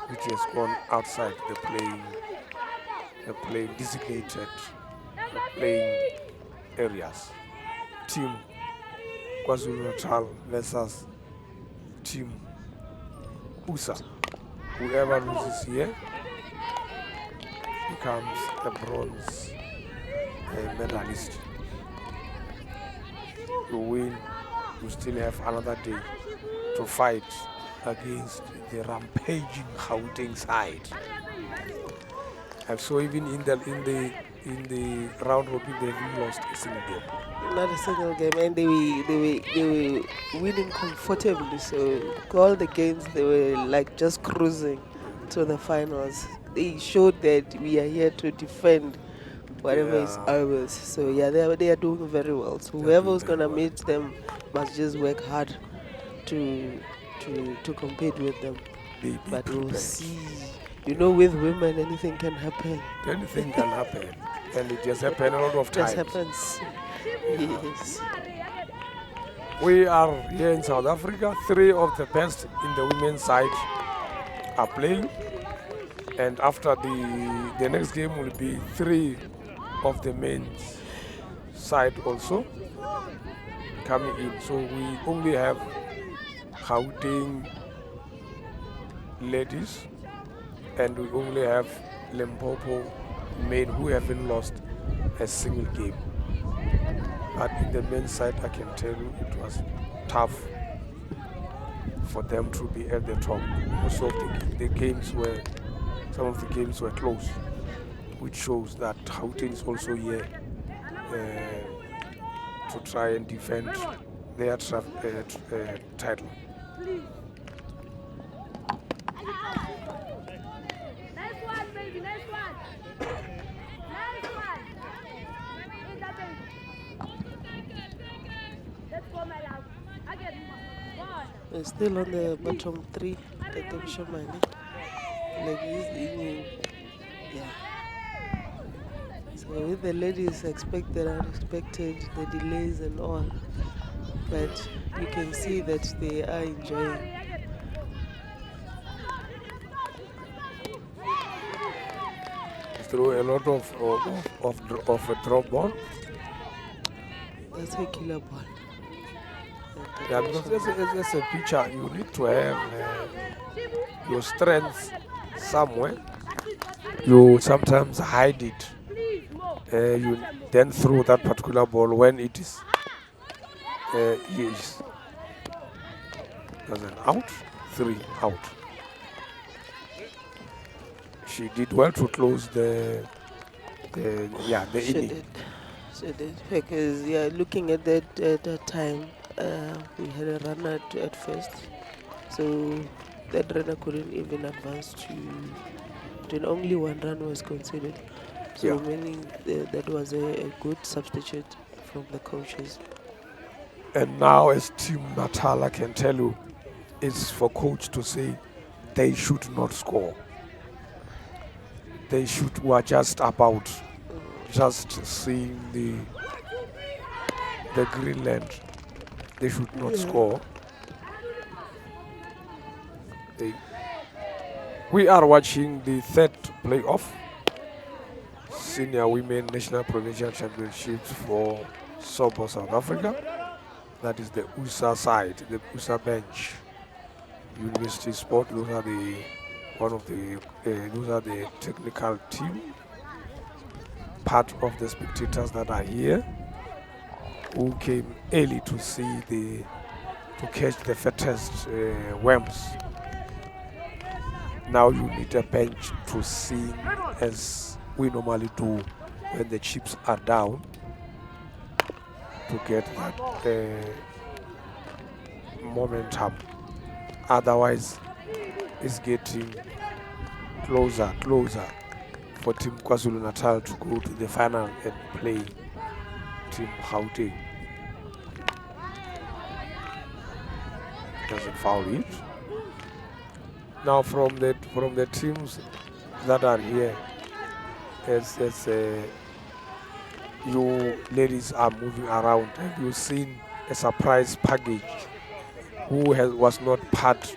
which has gone outside the playing designated playing areas. Team KwaZulu-Natal versus Team USA. Whoever loses here becomes a bronze medalist. You win, you still have another day to fight against the rampaging Gauteng side. I saw even in the round robin they haven't lost a single game. Not a single game, and they were winning comfortably. So all the games they were like just cruising to the finals. They showed that we are here to defend whatever is Yeah, ours. So yeah, they are doing very well. So they're whoever doing is very gonna well. meet them must just work hard to to compete with them. Be But we'll prepared. see. You know, with women, anything can happen. Anything can happen, and it has happened a lot of Just times. happens. Yes. We are here in South Africa. 3 of the best in the women's side are playing, and after the next game will be 3 of the men's side also coming in. So we only have Gauteng ladies, and we only have Limpopo men who haven't lost a single game. But in the men's side, I can tell you it was tough for them to be at the top. Most of the games were, some of the games were close, which shows that Gauteng is also here to try and defend their title. We're still on the bottom 3 that they've shown money. Like this evening, yeah. So with the ladies expected, unexpected, the delays and all, but you can see that they are enjoying. Through a lot of a drop ball. That's a killer ball. Yeah, because as a pitcher, you need to have your strengths somewhere. You sometimes hide it. You then throw that particular ball when it is yes. There's an out, 3 out. She did well to close the She inning. did. She did. Because, yeah, looking at that time, we had a runner at first. So that runner couldn't even advance to only one run was considered. So Yeah. meaning that was a good substitute from the coaches. And now, as Team Natal, I can tell you, it's for coach to say they should not score. They were just about just seeing the Greenland. They should not score. We are watching the 3rd playoff, Senior Women National Provincial Championships for Sobo South Africa. That is the USA side, the USA bench. University Sport. Those are the technical team. Part of the spectators that are here, who came early to catch the fattest worms. Now you need a bench to sing as we normally do when the chips are down, to get that momentum. Otherwise, it's getting closer for Team KwaZulu-Natal to go to the final and play Team Gauteng. Doesn't foul it. Now from the teams that are here, as you ladies are moving around, have you seen a surprise package who was not part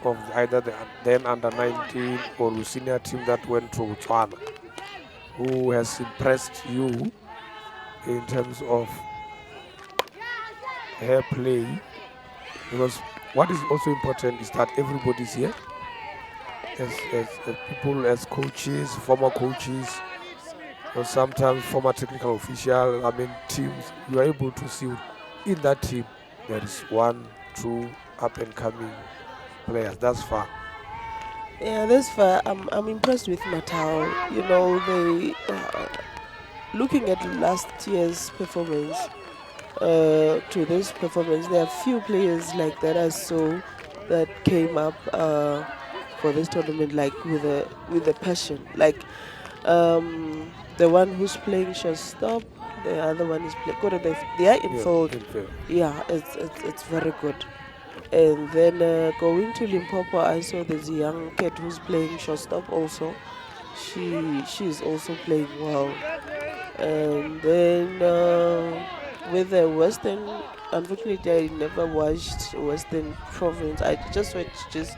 of either the then under 19 or senior team that went to Botswana, who has impressed you in terms of her play? Because what is also important is that everybody's here, as people, as coaches, former coaches, or sometimes former technical officials. I mean, teams, you are able to see in that team there is 1, 2 up and coming players. That's far. Yeah, this far I'm impressed with Matao. You know, they looking at last year's performance to this performance, there are few players like that I saw that came up for this tournament like with a passion. Like the one who's playing shortstop, the other one is playing. Good, they are in Yeah, field. in fact. Yeah, it's very good. And then going to Limpopo, I saw there's a young kid who's playing shortstop also. She's also playing well. And then with the Western, unfortunately, I never watched Western Province. I just watched just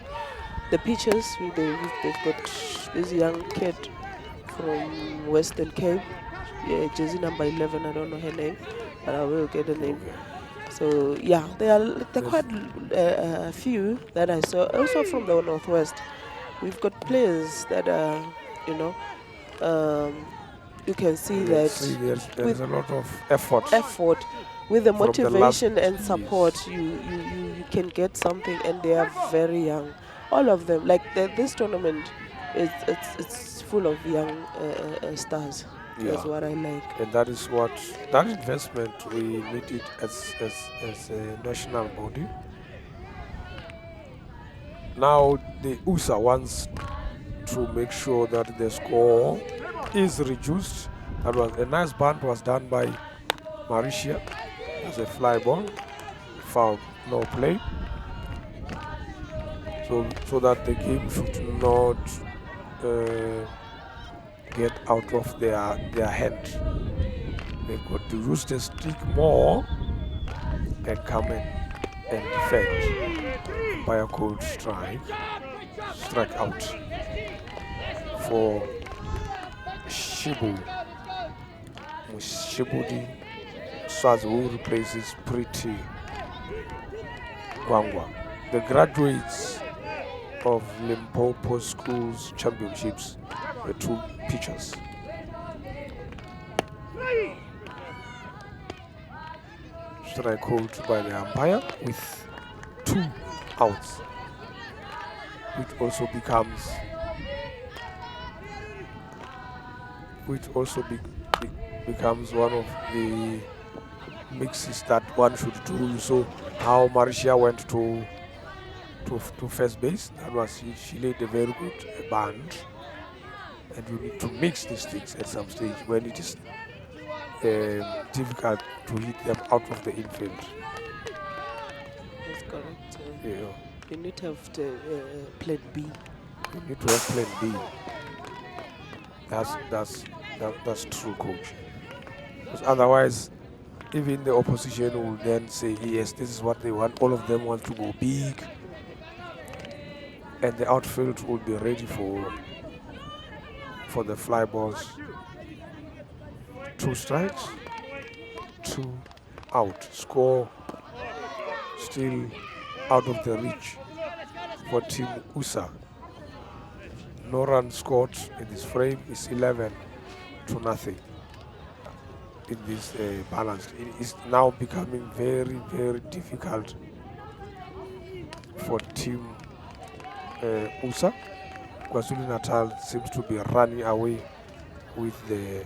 the pictures. They've got this young kid from Western Cape, yeah, jersey number 11. I don't know her name, but I will get the name. Okay. So yeah, there are Yes. quite a few that I saw. Also from the Northwest, we've got players that are, you know, um, you can see You can see that there's with a lot of effort effort, with the from the last motivation and years. support, you can get something, and they are very young. All of them, like this tournament, it's full of young stars. That's Yeah. what I like. And that is what that investment we need it as a national body. Now the USA wants to make sure that the score is reduced. That was a nice bunt was done by Mauritia as a fly ball, foul, no play. So that the game should not uh, get out of their hand. They've got to use the stick more and come in and defend. Umpire could strike out for Shibu Mushibudi Swazi, who replaces Pretty Gwangwa. The graduates of Limpopo Schools Championships were two pitchers. Strike out by the umpire with 2 outs, which also becomes becomes one of the mixes that one should do. You saw how Mauritia went to first base. That was she laid a very good band, and you need to mix these things at some stage when it is difficult to hit them out of the infield. That's correct. Yeah, You need to have the plan B. you need to have plan B. That's true, coach. Because otherwise, even the opposition will then say, yes, this is what they want. All of them want to go big, and the outfield will be ready for the fly balls. 2 strikes, 2 out. Score still out of the reach for Team USA. No run scored in this frame is 11-0 in this balance. It is now becoming very, very difficult for Team USA. KwaZulu-Natal seems to be running away with the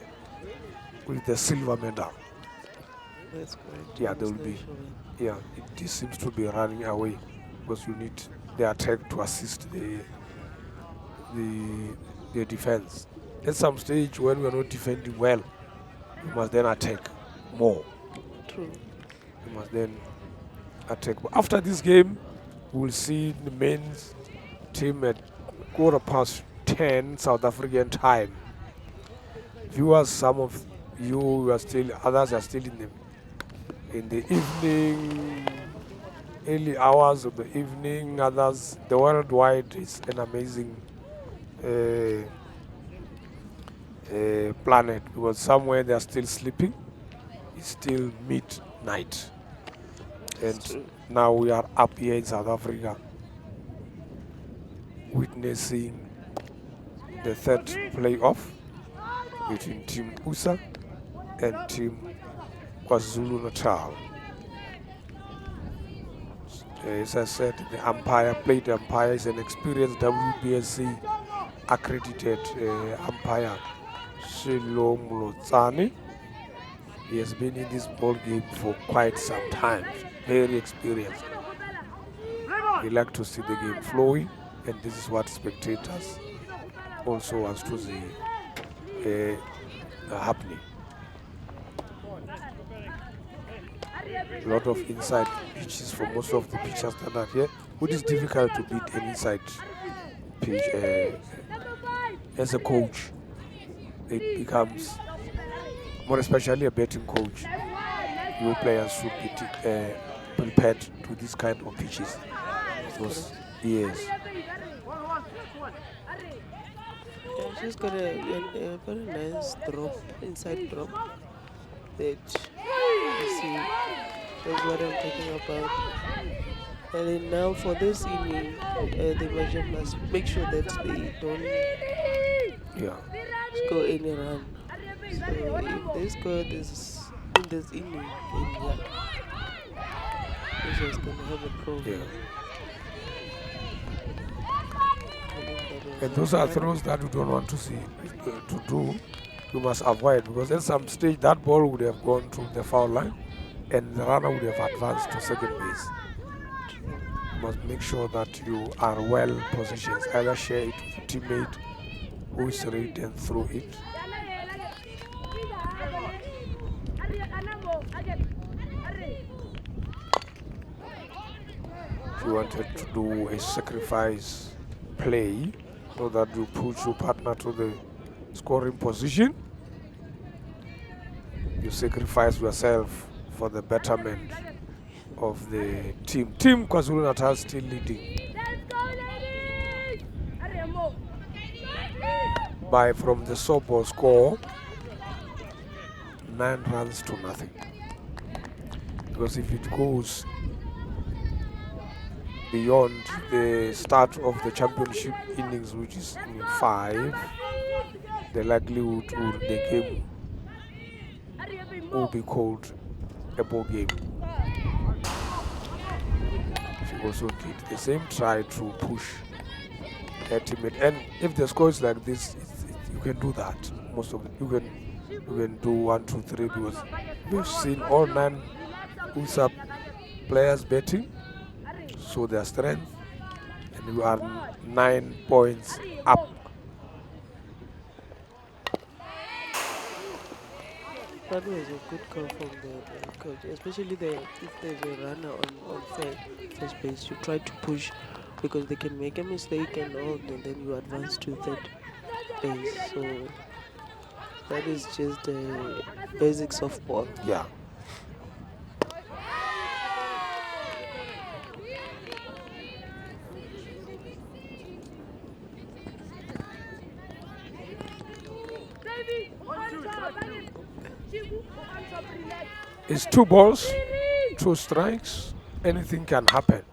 silver medal. That's correct. Yeah, there will be. Yeah, it seems to be running away because you need the attack to assist the defense. At some stage, when we are not defending well, we must then attack more. True. We must then attack. After this game, we will see the men's team at 10:15 South African time. Viewers, some of you are still, others are still in the evening, early hours of the evening. Others, the worldwide is an amazing planet because somewhere they are still sleeping. It's still midnight, and now we are up here in South Africa witnessing the third playoff between Team USA and Team KwaZulu-Natal. As I said, the plate umpire is an experienced WBSC accredited umpire, Shilo Mulotsani. He has been in this ball game for quite some time, very experienced. We like to see the game flowing, and this is what spectators also want to see happening. A lot of inside pitches for most of the pitchers that are here, which is difficult to beat an inside pitch. As a coach, it becomes more, especially a betting coach. Your players should be prepared to this kind of pitches. Because, yes. Yeah, she's got a very nice drop, inside drop. That you see, that's what I'm talking about. And then now for this inning, the manager must make sure that they don't score any run. So if they score this in this inning, then yeah, is going to have a problem. Yeah. And those are throws that you don't want to see to do. You must avoid, because at some stage that ball would have gone to the foul line and the runner would have advanced to second base. You must make sure that you are well positioned. Either share it with a teammate who is ready and throw it. If you wanted to do a sacrifice play so that you push your partner to the scoring position, you sacrifice yourself for the betterment of the team. Team KwaZulu-Natal still leading by, from the softball score, 9 runs to nothing. Because if it goes beyond the start of the championship innings, which is in 5, the likelihood the game will be called a ball game. If you also did the same, try to push a teammate, and if the score is like this, you can do that. Most of it, you can do 1, 2, 3, because we've seen all 9 USSA players betting, so their strength, and you are 9 points up. That was a good call from the coach, especially if there's a runner on first base. You try to push, because they can make a mistake and all, and then you advance to third base. So that is just the basic softball. Yeah. It's 2 balls, 2 strikes. Anything can happen.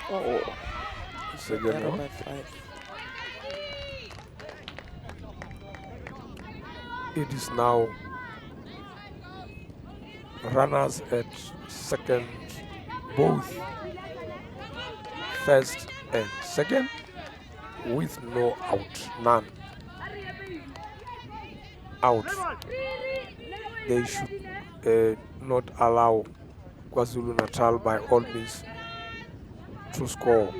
Oh, Second error one. by 5. It is now runners at second, both first and second, with no out, none out. They should not allow KwaZulu-Natal by all means to score.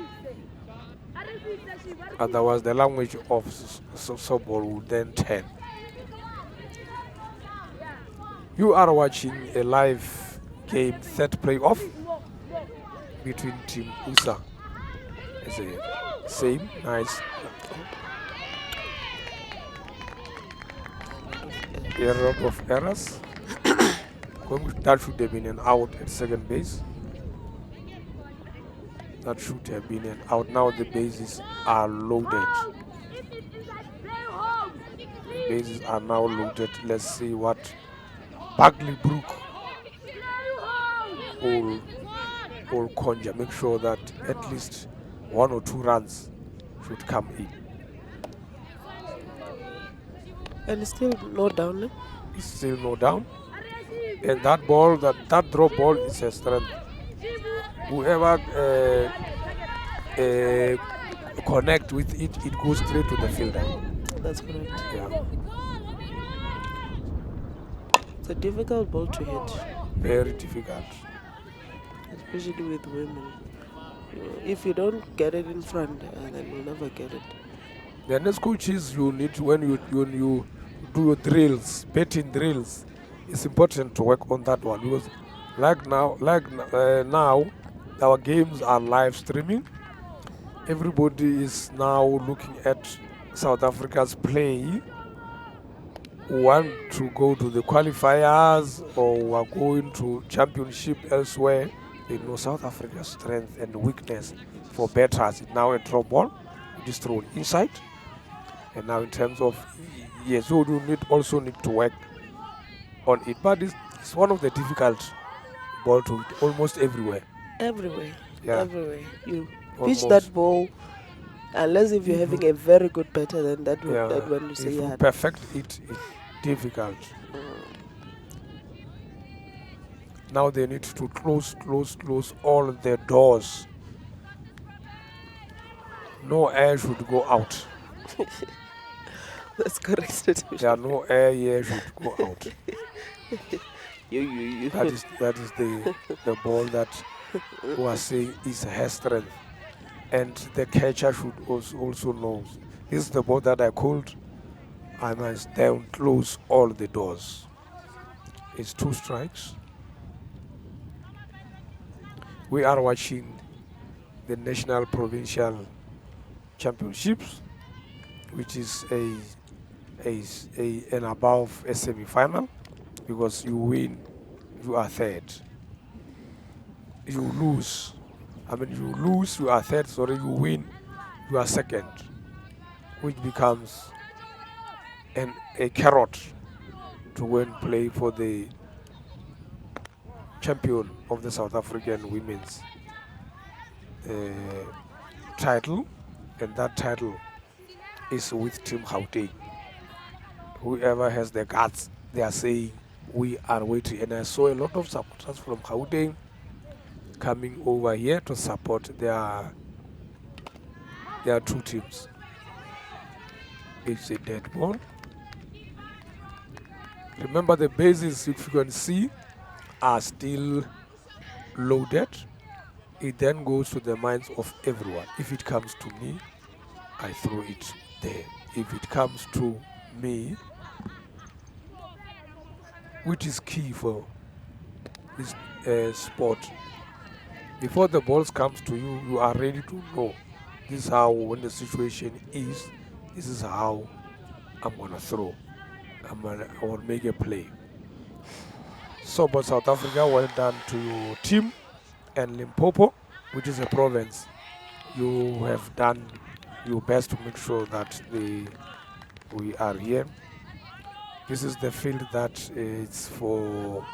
Otherwise, the language of softball will then turn. You are watching a live game, third playoff between Team USSA. It's a same nice a lot of errors. That should have been an out at second base. That should have been an out. Now the bases are loaded. The bases are now loaded. Let's see what Bagley Brook will conjure. Make sure that at least 1 or 2 runs should come in. And it's still no down, eh? It's still no down. And that ball, that drop ball is a strength. Whoever connect with it, it goes straight to the fielder. That's correct. Yeah, It's a difficult ball to hit, very difficult. especially with women. If you don't get it in front, then you'll never get it. The next coaches you need when you do your drills, betting drills, it's important to work on that one because now, our games are live streaming. Everybody is now looking at South Africa's play. Who want to go to the qualifiers or who are going to championship elsewhere. They know South Africa's strength and weakness for batters. Now a drop ball, it is thrown inside. And now in terms of, yes, so you also need to work on it. But it's one of the difficult ball to hit almost everywhere. Everywhere. Yeah. Everywhere. You Almost. pitch that ball, unless if you're having a very good batter, then that one you If say, you yeah. perfect it, it's difficult. Now they need to close all the doors. No air should go out. That's correct. There are no air here should go out. You. That is the ball that we are saying is her strength. And the catcher should also know. This is the ball that I called. I must then close all the doors. It's 2 strikes. We are watching the National Provincial Championships, which is an above a semi-final, because you win, you are third. You lose, you are third. Sorry, you win, you are second, which becomes a carrot to go and play for the champion of the South African women's title, and that title is with Team Gauteng. Whoever has the guts, they are saying we are waiting. And I saw a lot of supporters from Gauteng coming over here to support their 2 teams. It's a dead ball. Remember, the bases, if you can see, are still loaded. It then goes to the minds of everyone. If it comes to me, I throw it there. If it comes to me, which is key for this sport, before the balls comes to you, you are ready to know. This is how, when the situation is, this is how I'm going to throw. I will make a play. So, but South Africa, well done to your team. And Limpopo, which is a province, you have done your best to make sure that we are here. This is the field that is for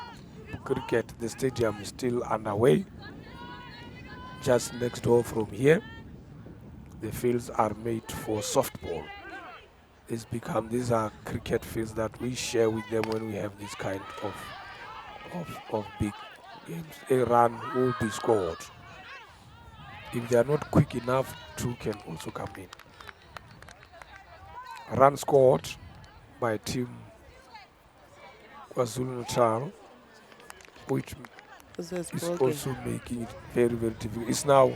cricket. The stadium is still underway. Just next door from here, the fields are made for softball. These are cricket fields that we share with them when we have this kind of big games. A run will be scored. If they are not quick enough, 2 can also come in. A run scored by Team KwaZulu-Natal, which is also making it very, very difficult. It's now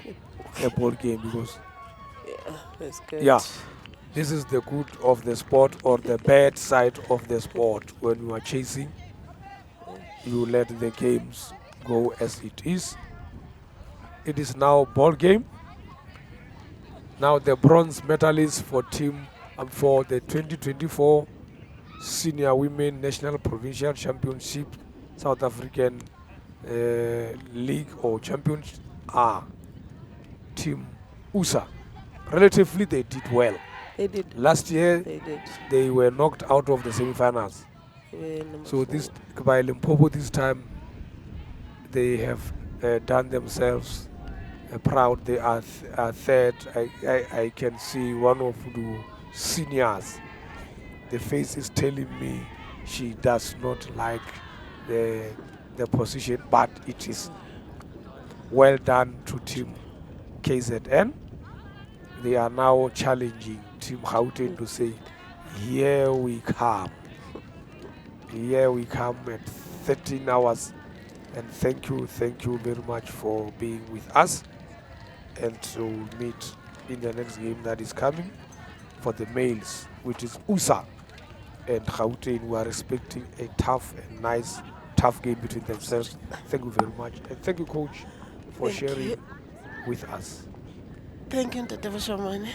a ball game because That's good. yeah, this is the good of the sport, or the bad side of the sport. When you are chasing, you let the games go as it is. It is now ball game. Now the bronze medalists for the 2024 Senior Women National Provincial Championship South African League or Championship are Team USA. Relatively, they did well. They did. Last year, They did. they were knocked out of the semi-finals. So this, by Limpopo this time, they have done themselves proud. They are third. I can see one of the seniors. The face is telling me she does not like the position, but it is Well done to Team KZN. They are now challenging Team Gauteng to say, here we come. Here we come at 13 hours. And thank you very much for being with us. And to meet in the next game that is coming for the males, which is USA and Gauteng. We are expecting a tough and nice, tough game between themselves. Thank you very much. And thank you, Coach, for Thank sharing you. with us. Thank you, Ntate Bashomane.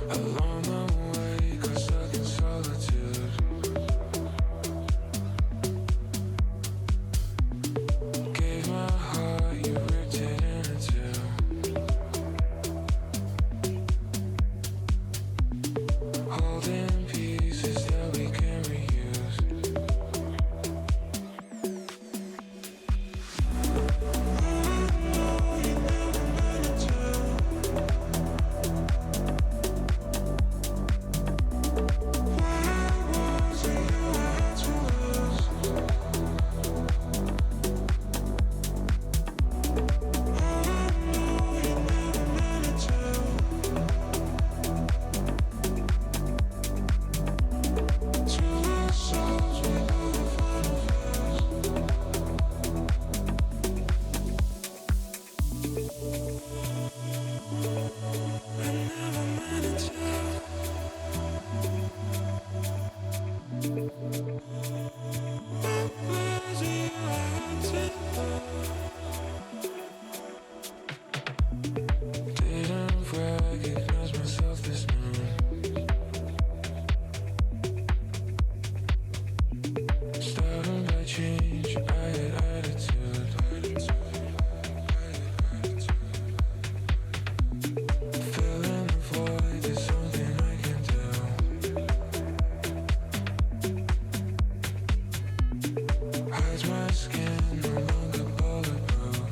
Alone I'm awake, got stuck in solitude. Gave my heart, you ripped it in two. Holding pieces that we can reuse. Didn't recognize myself this noon. Starting by change, I had attitude. Filling the void, there's something I can do. Hides my skin, no longer bulletproof.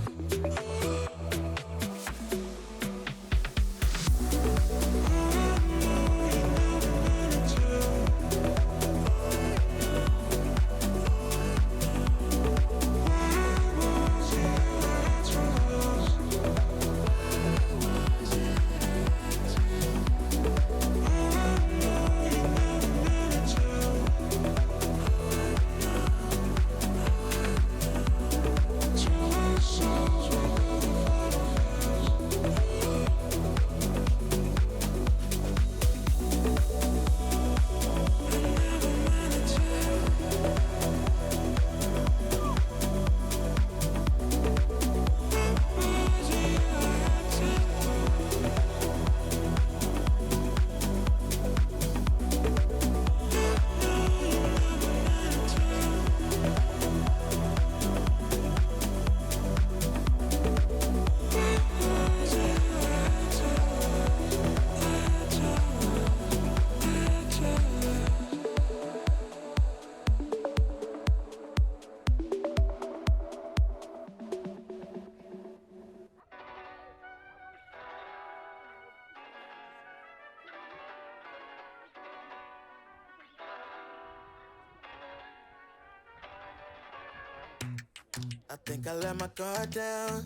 I think I let my guard down.